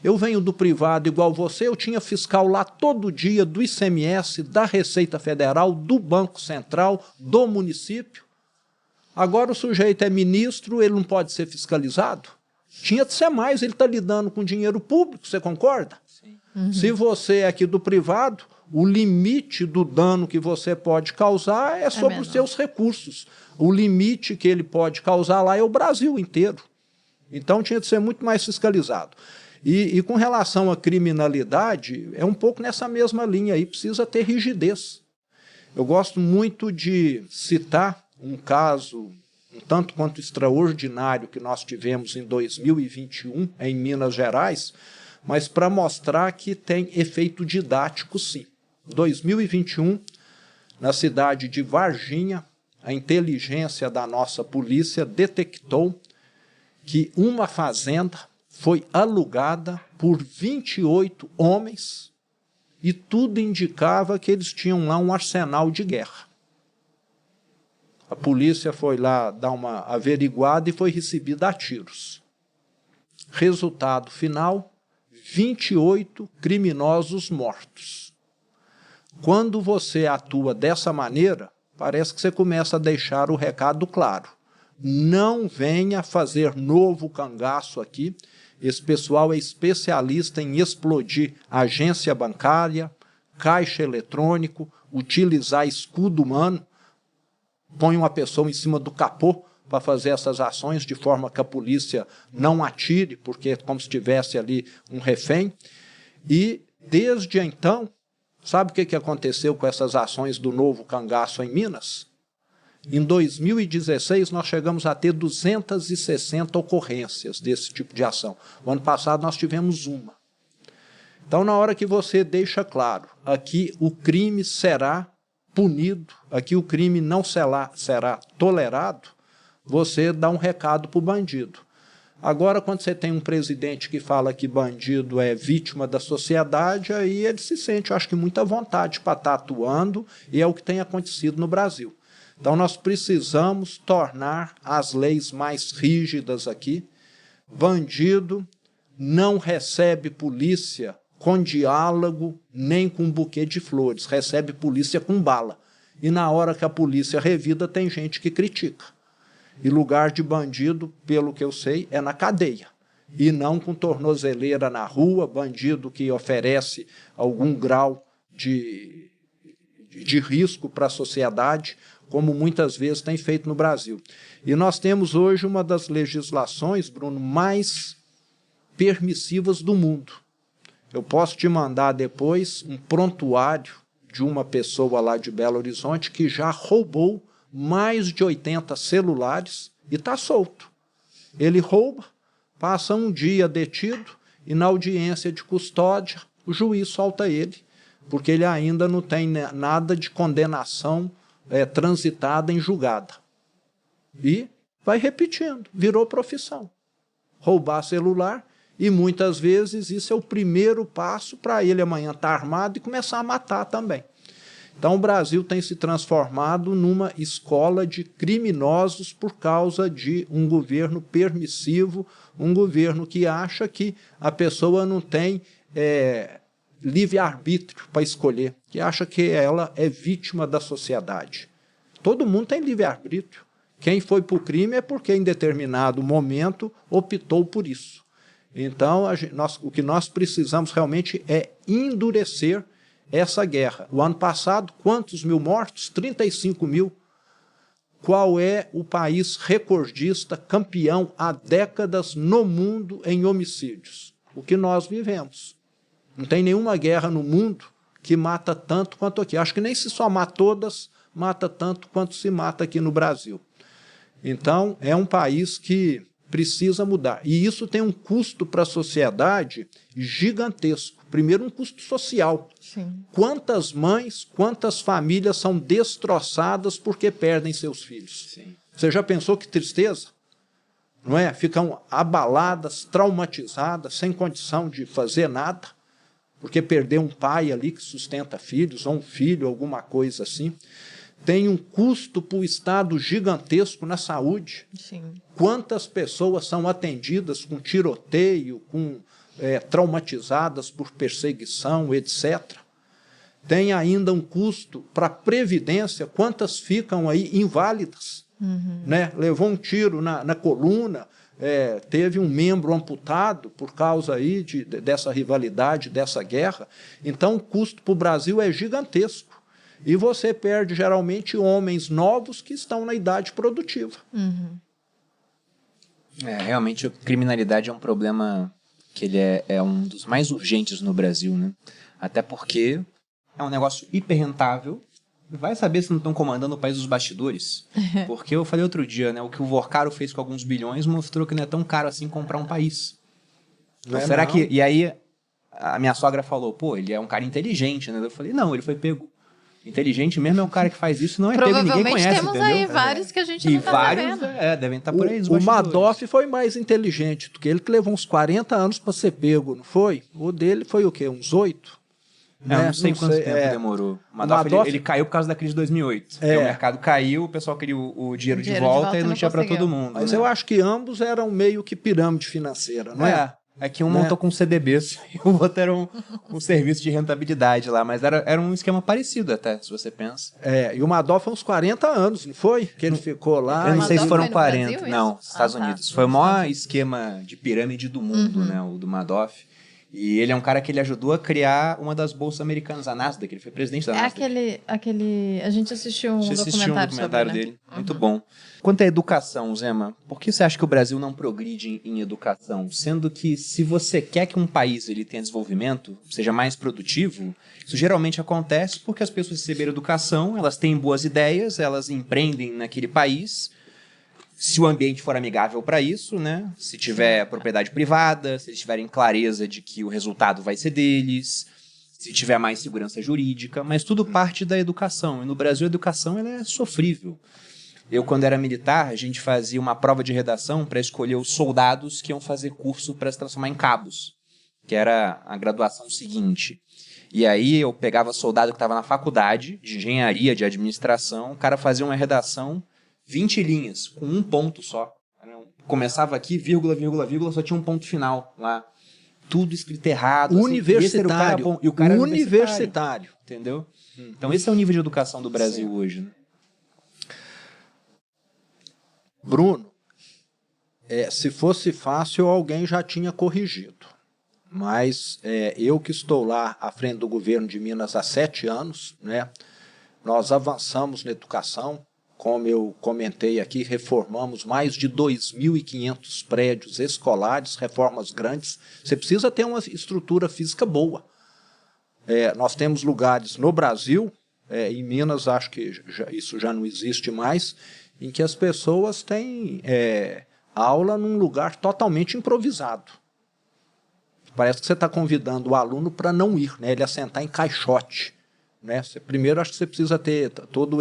Eu venho do privado igual você, eu tinha fiscal lá todo dia do ICMS, da Receita Federal, do Banco Central, do município. Agora o sujeito é ministro, ele não pode ser fiscalizado? Tinha de ser mais, ele está lidando com dinheiro público, você concorda? Sim. Uhum. Se você é aqui do privado, o limite do dano que você pode causar é sobre os seus recursos. O limite que ele pode causar lá é o Brasil inteiro. Então tinha de ser muito mais fiscalizado. E com relação à criminalidade, é um pouco nessa mesma linha aí, precisa ter rigidez. Eu gosto muito de citar um caso um tanto quanto extraordinário que nós tivemos em 2021 em Minas Gerais, mas para mostrar que tem efeito didático sim. Em 2021, na cidade de Varginha, a inteligência da nossa polícia detectou que uma fazenda foi alugada por 28 homens e tudo indicava que eles tinham lá um arsenal de guerra. A polícia foi lá dar uma averiguada e foi recebida a tiros. Resultado final, 28 criminosos mortos. Quando você atua dessa maneira, parece que você começa a deixar o recado claro. Não venha fazer novo cangaço aqui. Esse pessoal é especialista em explodir agência bancária, caixa eletrônico, utilizar escudo humano. Põe uma pessoa em cima do capô para fazer essas ações de forma que a polícia não atire, porque é como se tivesse ali um refém. E, desde então, sabe o que aconteceu com essas ações do novo cangaço em Minas? Em 2016, nós chegamos a ter 260 ocorrências desse tipo de ação. O ano passado, nós tivemos uma. Então, na hora que você deixa claro, aqui o crime será punido, aqui o crime não será tolerado, você dá um recado para o bandido. Agora, quando você tem um presidente que fala que bandido é vítima da sociedade, aí ele se sente, eu acho que, muita vontade para estar atuando, e é o que tem acontecido no Brasil. Então, nós precisamos tornar as leis mais rígidas aqui. Bandido não recebe polícia com diálogo, nem com buquê de flores, recebe polícia com bala. E na hora que a polícia revida, tem gente que critica. E lugar de bandido, pelo que eu sei, é na cadeia. E não com tornozeleira na rua, bandido que oferece algum grau de risco para a sociedade, como muitas vezes tem feito no Brasil. E nós temos hoje uma das legislações, Bruno, mais permissivas do mundo. Eu posso te mandar depois um prontuário de uma pessoa lá de Belo Horizonte que já roubou mais de 80 celulares e está solto. Ele rouba, passa um dia detido e na audiência de custódia o juiz solta ele, porque ele ainda não tem nada de condenação transitada em julgada. E vai repetindo, virou profissão. Roubar celular. E muitas vezes isso é o primeiro passo para ele amanhã estar armado e começar a matar também. Então o Brasil tem se transformado numa escola de criminosos por causa de um governo permissivo, um governo que acha que a pessoa não tem livre-arbítrio para escolher, que acha que ela é vítima da sociedade. Todo mundo tem livre-arbítrio. Quem foi para o crime é porque em determinado momento optou por isso. Então, o que nós precisamos realmente é endurecer essa guerra. O ano passado, quantos mil mortos? 35 mil. Qual é o país recordista, campeão há décadas no mundo em homicídios? O que nós vivemos. Não tem nenhuma guerra no mundo que mata tanto quanto aqui. Acho que nem se somar todas, mata tanto quanto se mata aqui no Brasil. Então, é um país que precisa mudar. E isso tem um custo para a sociedade gigantesco. Primeiro, um custo social. Sim. Quantas mães, quantas famílias são destroçadas porque perdem seus filhos? Sim. Você já pensou que tristeza? Não é? Ficam abaladas, traumatizadas, sem condição de fazer nada, porque perdeu um pai ali que sustenta filhos, ou um filho, alguma coisa assim. Tem um custo para o Estado gigantesco na saúde. Sim. Quantas pessoas são atendidas com tiroteio, traumatizadas por perseguição, etc. Tem ainda um custo para a Previdência, quantas ficam aí inválidas. Né? Levou um tiro na coluna, teve um membro amputado por causa aí dessa rivalidade, dessa guerra. Então o custo para o Brasil é gigantesco. E você perde, geralmente, homens novos que estão na idade produtiva. Realmente, a criminalidade é um problema que ele é um dos mais urgentes no Brasil, né? Até porque é um negócio hiper rentável. Vai saber se não estão comandando o país dos bastidores. Porque eu falei outro dia, né? O que o Vorcaro fez com alguns bilhões mostrou que não é tão caro assim comprar um país. Será que... E aí, a minha sogra falou, pô, ele é um cara inteligente, né? Eu falei, não, ele foi pego. Inteligente mesmo é o cara que faz isso, não é pego, ninguém conhece, temos entendeu? aí vários que a gente E não está vários, sabendo. devem estar por aí. O Madoff foi mais inteligente do que ele, que levou uns 40 anos para ser pego, não foi? O dele foi o quê? Uns 8? Eu não sei quanto tempo demorou. O Madoff, ele caiu por causa da crise de 2008. O mercado caiu, o pessoal queria o dinheiro de volta e não tinha para todo mundo. Mas né? eu acho que ambos eram meio que pirâmide financeira, não é? É que um montou com CDBs e o outro era um serviço de rentabilidade lá, mas era um esquema parecido até, se você pensa. E o Madoff foi uns 40 anos, não foi? Que ele ficou lá. Eu não sei se foram foi no 40, Brasil, não, isso? Estados Unidos. Foi o maior esquema de pirâmide do mundo, né, o do Madoff. E ele é um cara que ele ajudou a criar uma das bolsas americanas, a Nasdaq, ele foi presidente da Nasdaq. A gente assistiu um documentário sobre, né? dele, muito bom. Quanto à educação, Zema, por que você acha que o Brasil não progride em educação? Sendo que se você quer que um país ele tenha desenvolvimento, seja mais produtivo, isso geralmente acontece porque as pessoas receberam educação, elas têm boas ideias, elas empreendem naquele país. Se o ambiente for amigável para isso, né? Se tiver propriedade privada, se eles tiverem clareza de que o resultado vai ser deles, se tiver mais segurança jurídica, mas tudo parte da educação. E no Brasil a educação ela é sofrível. Eu, quando era militar, a gente fazia uma prova de redação para escolher os soldados que iam fazer curso para se transformar em cabos, que era a graduação seguinte. E aí eu pegava soldado que estava na faculdade de engenharia, de administração, o cara fazia uma redação 20 linhas, com um ponto só. Começava aqui, vírgula, vírgula, vírgula, só tinha um ponto final lá. Tudo escrito errado. Universitário. Assim, e o cara era universitário. Entendeu? Então esse é o nível de educação do Brasil hoje, né? Bruno, se fosse fácil, alguém já tinha corrigido. Mas eu que estou lá à frente do governo de Minas há 7 anos, né, nós avançamos na educação. Como eu comentei aqui, reformamos mais de 2.500 prédios escolares, reformas grandes. Você precisa ter uma estrutura física boa. Nós temos lugares no Brasil, em Minas acho que isso já não existe mais, em que as pessoas têm aula num lugar totalmente improvisado. Parece que você está convidando o aluno para não ir, né? Ele assentar em caixote. Né? Primeiro, acho que você precisa ter toda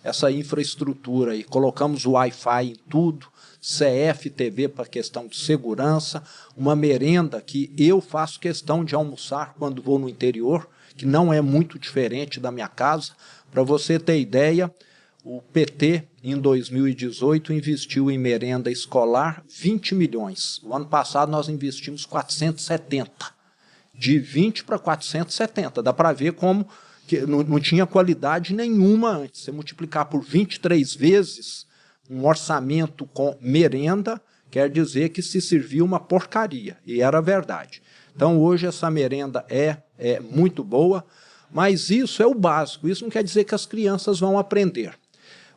essa infraestrutura. E colocamos o Wi-Fi em tudo, CFTV para questão de segurança, uma merenda que eu faço questão de almoçar quando vou no interior, que não é muito diferente da minha casa. Para você ter ideia, o PT, em 2018, investiu em merenda escolar 20 milhões. O ano passado nós investimos 470. De 20 para 470. Dá para ver como que não tinha qualidade nenhuma antes. Você multiplicar por 23 vezes um orçamento com merenda, quer dizer que se serviu uma porcaria. E era verdade. Então, hoje, essa merenda é muito boa, mas isso é o básico. Isso não quer dizer que as crianças vão aprender.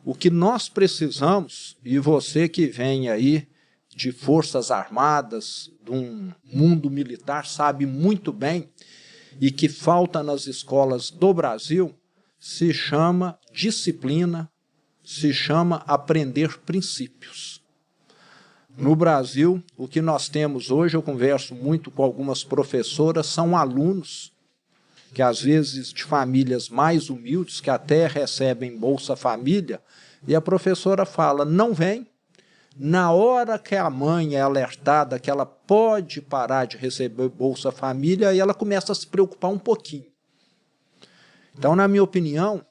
O que nós precisamos, e você que vem aí de Forças Armadas, de um mundo militar, sabe muito bem, e que falta nas escolas do Brasil, se chama disciplina, se chama aprender princípios. No Brasil, o que nós temos hoje, eu converso muito com algumas professoras, são alunos que às vezes de famílias mais humildes, que até recebem Bolsa Família, e a professora fala, não vem. Na hora que a mãe é alertada que ela pode parar de receber Bolsa Família, aí ela começa a se preocupar um pouquinho. Então, na minha opinião,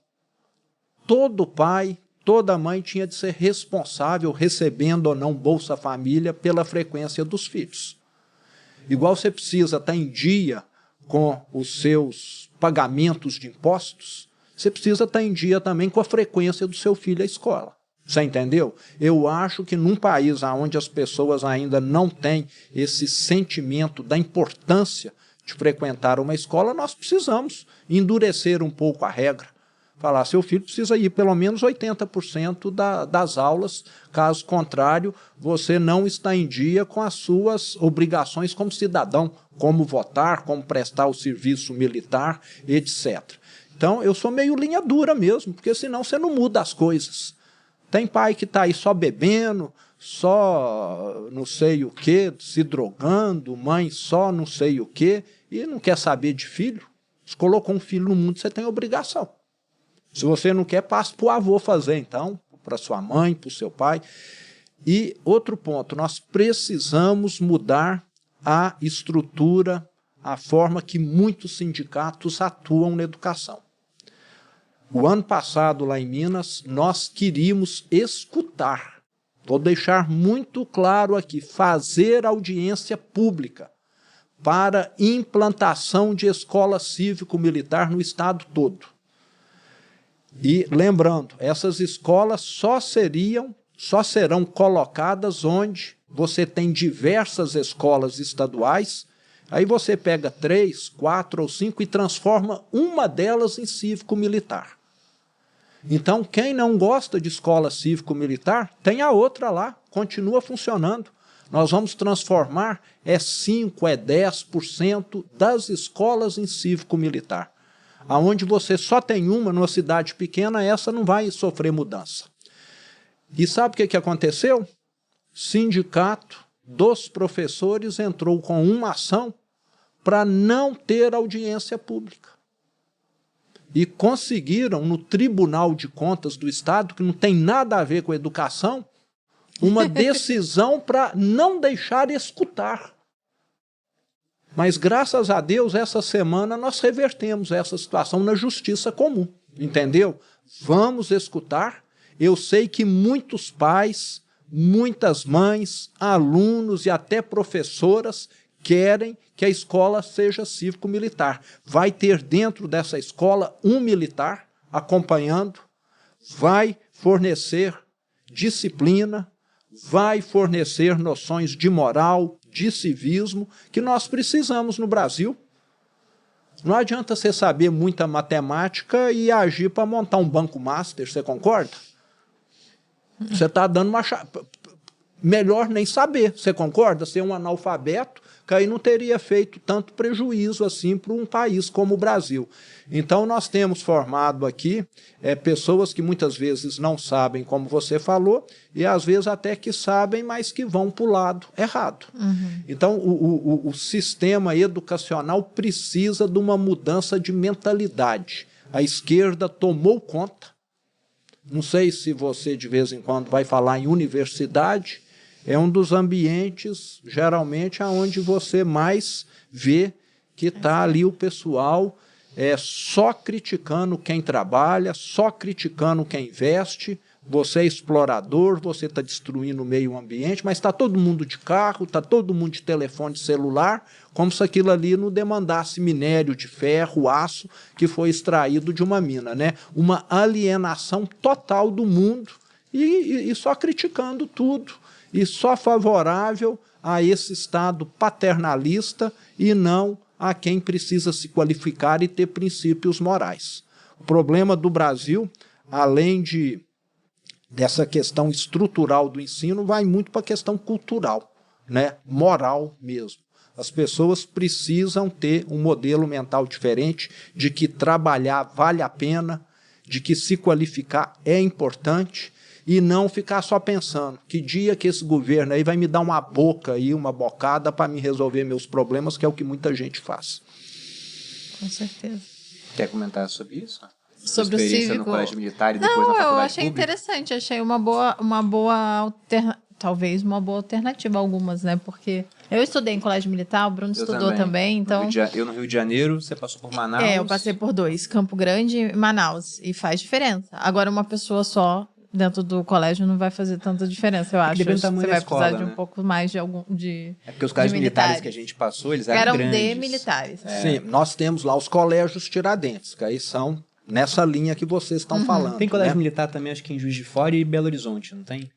todo pai, toda mãe tinha de ser responsável, recebendo ou não Bolsa Família, pela frequência dos filhos. Igual você precisa estar em dia com os seus pagamentos de impostos, você precisa estar em dia também com a frequência do seu filho à escola. Você entendeu? Eu acho que num país onde as pessoas ainda não têm esse sentimento da importância de frequentar uma escola, nós precisamos endurecer um pouco a regra. Falar, seu filho precisa ir pelo menos 80% das aulas, caso contrário, você não está em dia com as suas obrigações como cidadão, como votar, como prestar o serviço militar, etc. Então, eu sou meio linha dura mesmo, porque senão você não muda as coisas. Tem pai que está aí só bebendo, só não sei o quê, se drogando, mãe só não sei o quê, e não quer saber de filho. Se colocou um filho no mundo, você tem obrigação. Se você não quer, passa para o avô fazer, então, para sua mãe, para o seu pai. E outro ponto, nós precisamos mudar a estrutura, a forma que muitos sindicatos atuam na educação. O ano passado, lá em Minas, nós queríamos escutar. Vou deixar muito claro aqui, fazer audiência pública para implantação de escola cívico-militar no estado todo. E lembrando, essas escolas só serão colocadas onde você tem diversas escolas estaduais, Aí você pega 3, 4 ou 5 e transforma uma delas em cívico-militar. Então, quem não gosta de escola cívico-militar, tem a outra lá, continua funcionando. Nós vamos transformar 5, 10% das escolas em cívico-militar. Aonde você só tem uma numa cidade pequena, essa não vai sofrer mudança. E sabe o que aconteceu? Sindicato dos professores entrou com uma ação para não ter audiência pública. E conseguiram, no Tribunal de Contas do Estado, que não tem nada a ver com educação, uma decisão para não deixar escutar. Mas, graças a Deus, essa semana nós revertemos essa situação na justiça comum, entendeu? Vamos escutar. Eu sei que muitos pais, muitas mães, alunos e até professoras querem que a escola seja cívico-militar. Vai ter dentro dessa escola um militar acompanhando, vai fornecer disciplina, vai fornecer noções de moral, de civismo, que nós precisamos no Brasil. Não adianta você saber muita matemática e agir para montar um banco master, você concorda? Você está dando uma chave. Melhor nem saber, você concorda? Ser um analfabeto, que aí não teria feito tanto prejuízo assim para um país como o Brasil. Então, nós temos formado aqui pessoas que muitas vezes não sabem, como você falou, e às vezes até que sabem, mas que vão para o lado errado. Então, o sistema educacional precisa de uma mudança de mentalidade. A esquerda tomou conta. Não sei se você, de vez em quando, vai falar em universidade. É um dos ambientes, geralmente, onde você mais vê que está ali o pessoal só criticando quem trabalha, só criticando quem investe. Você é explorador, você está destruindo o meio ambiente, mas está todo mundo de carro, está todo mundo de telefone celular, como se aquilo ali não demandasse minério de ferro, aço, que foi extraído de uma mina, né? Uma alienação total do mundo e só criticando tudo. E só favorável a esse Estado paternalista e não a quem precisa se qualificar e ter princípios morais. O problema do Brasil, além dessa questão estrutural do ensino, vai muito para a questão cultural, né? Moral mesmo. As pessoas precisam ter um modelo mental diferente, de que trabalhar vale a pena, de que se qualificar é importante, e não ficar só pensando que dia que esse governo aí vai me dar uma boca aí, uma bocada para me resolver meus problemas, que é o que muita gente faz. Com certeza. Quer comentar sobre isso? Sobre o cívico? No colégio militar e depois na faculdade eu achei pública? Interessante, achei uma boa talvez uma boa alternativa algumas, né? Porque eu estudei em colégio militar, o Bruno estudou também, então... Eu no Rio de Janeiro, você passou por Manaus? Eu passei por 2, Campo Grande e Manaus, e faz diferença. Agora, uma pessoa só dentro do colégio não vai fazer tanta diferença, eu acho. Depende do tamanho você da vai escola, precisar de um pouco mais de É porque os colégios militares que a gente passou, eles eram grandes. de militares. Sim, nós temos lá os colégios Tiradentes, que aí são nessa linha que vocês estão falando. Tem colégio né? militar também, acho que em Juiz de Fora e Belo Horizonte, não tem?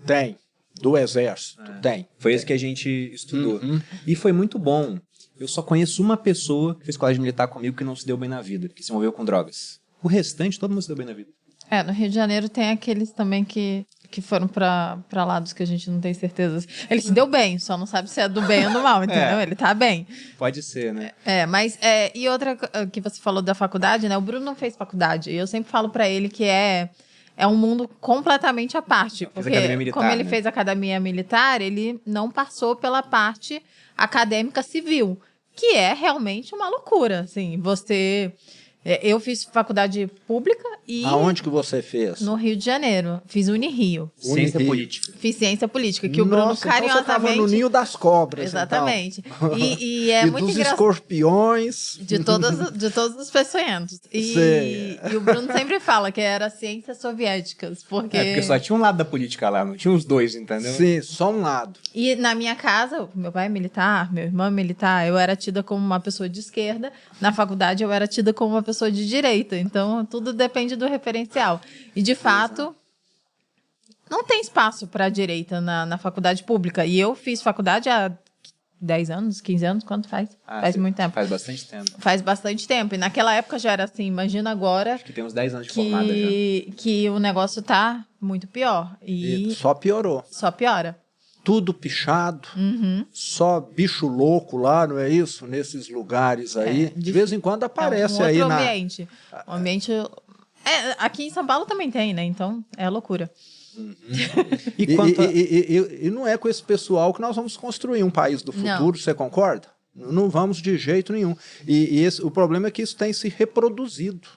Tem, do Exército, tem. Foi esse que a gente estudou. E foi muito bom. Eu só conheço uma pessoa que fez colégio militar comigo que não se deu bem na vida, que se envolveu com drogas. O restante, todo mundo se deu bem na vida. No Rio de Janeiro tem aqueles também que foram pra lados que a gente não tem certeza. Ele se deu bem, só não sabe se é do bem ou do mal, entendeu? Ele tá bem. Pode ser, né? Mas... E outra que você falou da faculdade, né? O Bruno não fez faculdade. E eu sempre falo pra ele que é um mundo completamente à parte. Porque como ele fez academia militar, ele não passou pela parte acadêmica civil, que é realmente uma loucura, assim. Eu fiz faculdade pública e... Aonde que você fez? No Rio de Janeiro. Fiz Unirio. Ciência política. Fiz ciência política, que o Bruno carinhosamente... Então você estava no ninho das cobras. Exatamente. Então. E é muito dos engraçado. Escorpiões. De todos os peçonhentos. E o Bruno sempre fala que era ciências soviéticas, porque só tinha um lado da política lá, não tinha os dois, entendeu? Sim, só um lado. E na minha casa, meu pai é militar, meu irmão é militar, eu era tida como uma pessoa de esquerda. Na faculdade, eu era tida como uma pessoa de direita. Então, tudo depende do referencial. E, de fato, não tem espaço para a direita na faculdade pública. E eu fiz faculdade há 10 anos, 15 anos, quanto faz? Faz muito tempo. Faz bastante tempo. Faz bastante tempo. E naquela época já era assim, imagina agora... Acho que tem uns 10 anos de formada já. Que o negócio tá muito pior. E só piorou. Só piora. Tudo pichado, só bicho louco lá, não é isso? Nesses lugares aí. De vez em quando aparece aí na... ambiente. Um ambiente... aqui em São Paulo também tem, né? Então, é loucura. E não é com esse pessoal que nós vamos construir um país do futuro, você concorda? Não vamos de jeito nenhum. O problema é que isso tem se reproduzido.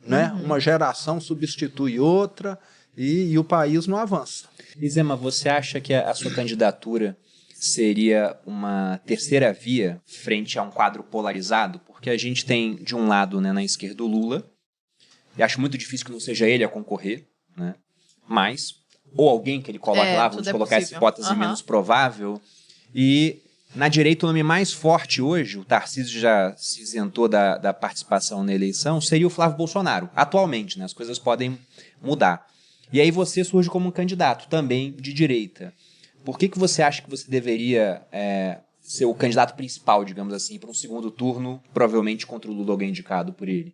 Né? Uma geração substitui outra e o país não avança. E Zema, você acha que a sua candidatura seria uma terceira via frente a um quadro polarizado? Porque a gente tem, de um lado, né, na esquerda, o Lula, e acho muito difícil que não seja ele a concorrer, né? Mas, ou alguém que ele coloque lá, vamos colocar essa hipótese menos provável. E na direita, o nome mais forte hoje, o Tarcísio já se isentou da participação na eleição, seria o Flávio Bolsonaro. Atualmente, né? As coisas podem mudar. E aí você surge como um candidato também de direita. Por que você acha que você deveria ser o candidato principal, digamos assim, para um segundo turno, provavelmente contra o Lula, alguém indicado por ele?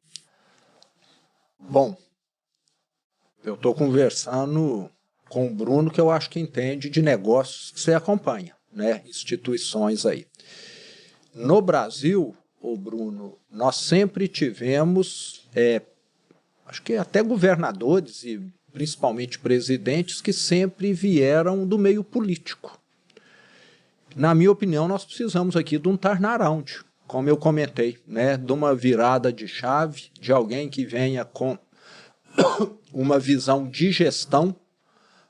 Bom, eu estou conversando com o Bruno, que eu acho que entende de negócios que você acompanha, né? Instituições aí. No Brasil, Bruno, nós sempre tivemos, acho que até governadores e principalmente presidentes que sempre vieram do meio político. Na minha opinião, nós precisamos aqui de um turnaround, como eu comentei, né? De uma virada de chave, de alguém que venha com uma visão de gestão,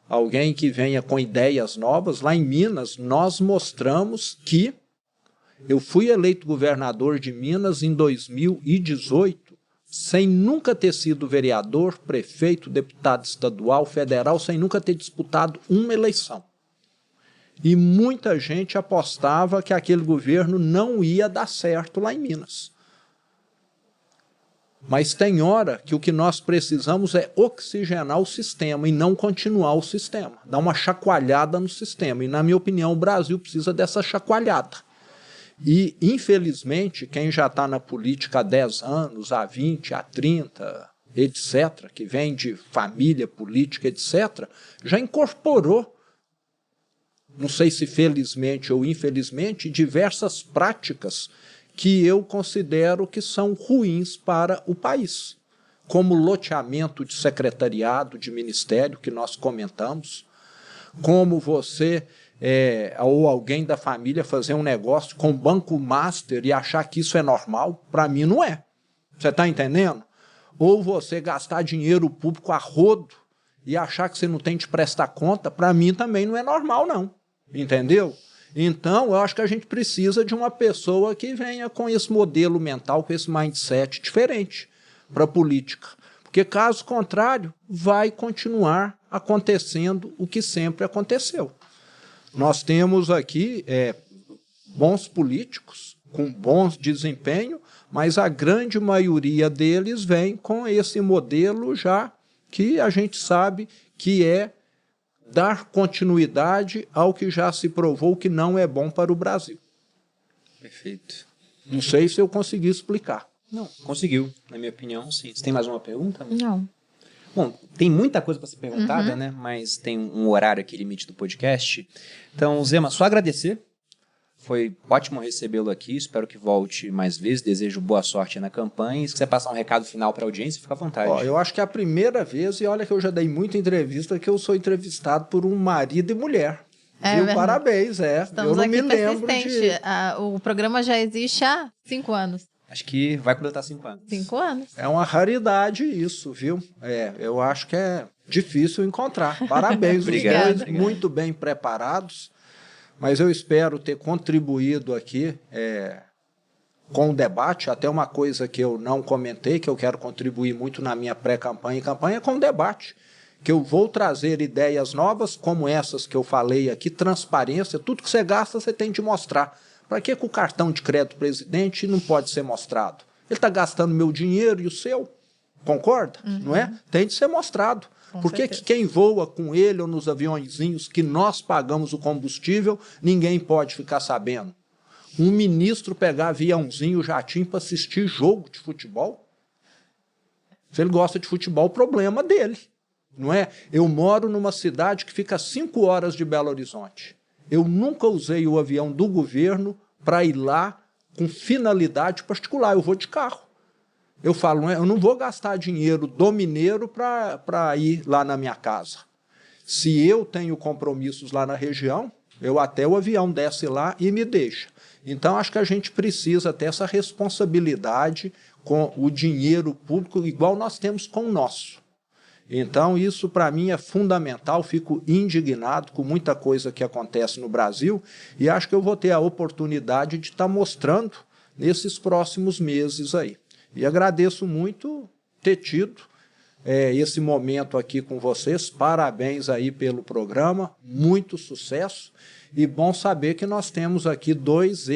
alguém que venha com ideias novas. Lá em Minas, nós mostramos que eu fui eleito governador de Minas em 2018, sem nunca ter sido vereador, prefeito, deputado estadual, federal, sem nunca ter disputado uma eleição. E muita gente apostava que aquele governo não ia dar certo lá em Minas. Mas tem hora que o que nós precisamos é oxigenar o sistema e não continuar o sistema. Dar uma chacoalhada no sistema. E, na minha opinião, o Brasil precisa dessa chacoalhada. E, infelizmente, quem já está na política há 10 anos, há 20, há 30, etc., que vem de família política, etc., já incorporou, não sei se felizmente ou infelizmente, diversas práticas que eu considero que são ruins para o país, como loteamento de secretariado, de ministério, que nós comentamos, como você ou alguém da família fazer um negócio com banco master e achar que isso é normal. Para mim não é. Você está entendendo? Ou você gastar dinheiro público a rodo e achar que você não tem de prestar conta, para mim também não é normal, não. Entendeu? Então, eu acho que a gente precisa de uma pessoa que venha com esse modelo mental, com esse mindset diferente para a política. Porque, caso contrário, vai continuar acontecendo o que sempre aconteceu. Nós temos aqui bons políticos, com bons desempenho, mas a grande maioria deles vem com esse modelo já que a gente sabe que é dar continuidade ao que já se provou que não é bom para o Brasil. Perfeito. Não sei se eu consegui explicar. Não, conseguiu, na minha opinião, sim. Você tem mais uma pergunta? Não. Bom, tem muita coisa para ser perguntada, né? Mas tem um horário aqui, limite do podcast. Então, Zema, só agradecer. Foi ótimo recebê-lo aqui, espero que volte mais vezes, desejo boa sorte na campanha. E se quiser passar um recado final para a audiência, fica à vontade. Eu acho que é a primeira vez, e olha que eu já dei muita entrevista, que eu sou entrevistado por um marido e mulher. Parabéns, Estamos eu não aqui me lembro de... O programa já existe há 5 anos. Acho que vai completar 5 anos. 5 anos. É uma raridade isso, viu? Eu acho que é difícil encontrar. Parabéns, Obrigado. Os dois, muito bem preparados. Mas eu espero ter contribuído aqui com o debate, até uma coisa que eu não comentei, que eu quero contribuir muito na minha pré-campanha e campanha, com o debate, que eu vou trazer ideias novas, como essas que eu falei aqui, transparência, tudo que você gasta você tem de mostrar. Para que o cartão de crédito do presidente não pode ser mostrado? Ele está gastando meu dinheiro e o seu, concorda? Não é? Tem de ser mostrado. Por que quem voa com ele ou nos aviõezinhos que nós pagamos o combustível, ninguém pode ficar sabendo? Um ministro pegar aviãozinho, jatinho para assistir jogo de futebol? Se ele gosta de futebol, o problema dele, não é? Eu moro numa cidade que fica a 5 horas de Belo Horizonte. Eu nunca usei o avião do governo para ir lá com finalidade particular. Eu vou de carro. Eu falo, eu não vou gastar dinheiro do mineiro para ir lá na minha casa. Se eu tenho compromissos lá na região, até o avião desce lá e me deixa. Então, acho que a gente precisa ter essa responsabilidade com o dinheiro público, igual nós temos com o nosso. Então, isso para mim é fundamental, fico indignado com muita coisa que acontece no Brasil e acho que eu vou ter a oportunidade de estar mostrando nesses próximos meses aí. E agradeço muito ter tido esse momento aqui com vocês, parabéns aí pelo programa, muito sucesso e bom saber que nós temos aqui 2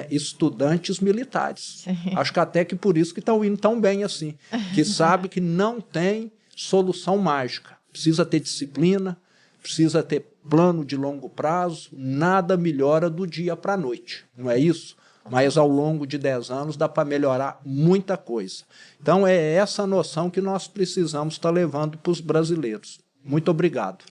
estudantes militares. Sim. Acho que até que por isso que estão indo tão bem assim, que sabe que não tem solução mágica. Precisa ter disciplina, precisa ter plano de longo prazo, nada melhora do dia para a noite, não é isso? Mas ao longo de 10 anos dá para melhorar muita coisa. Então é essa noção que nós precisamos estar levando para os brasileiros. Muito obrigado.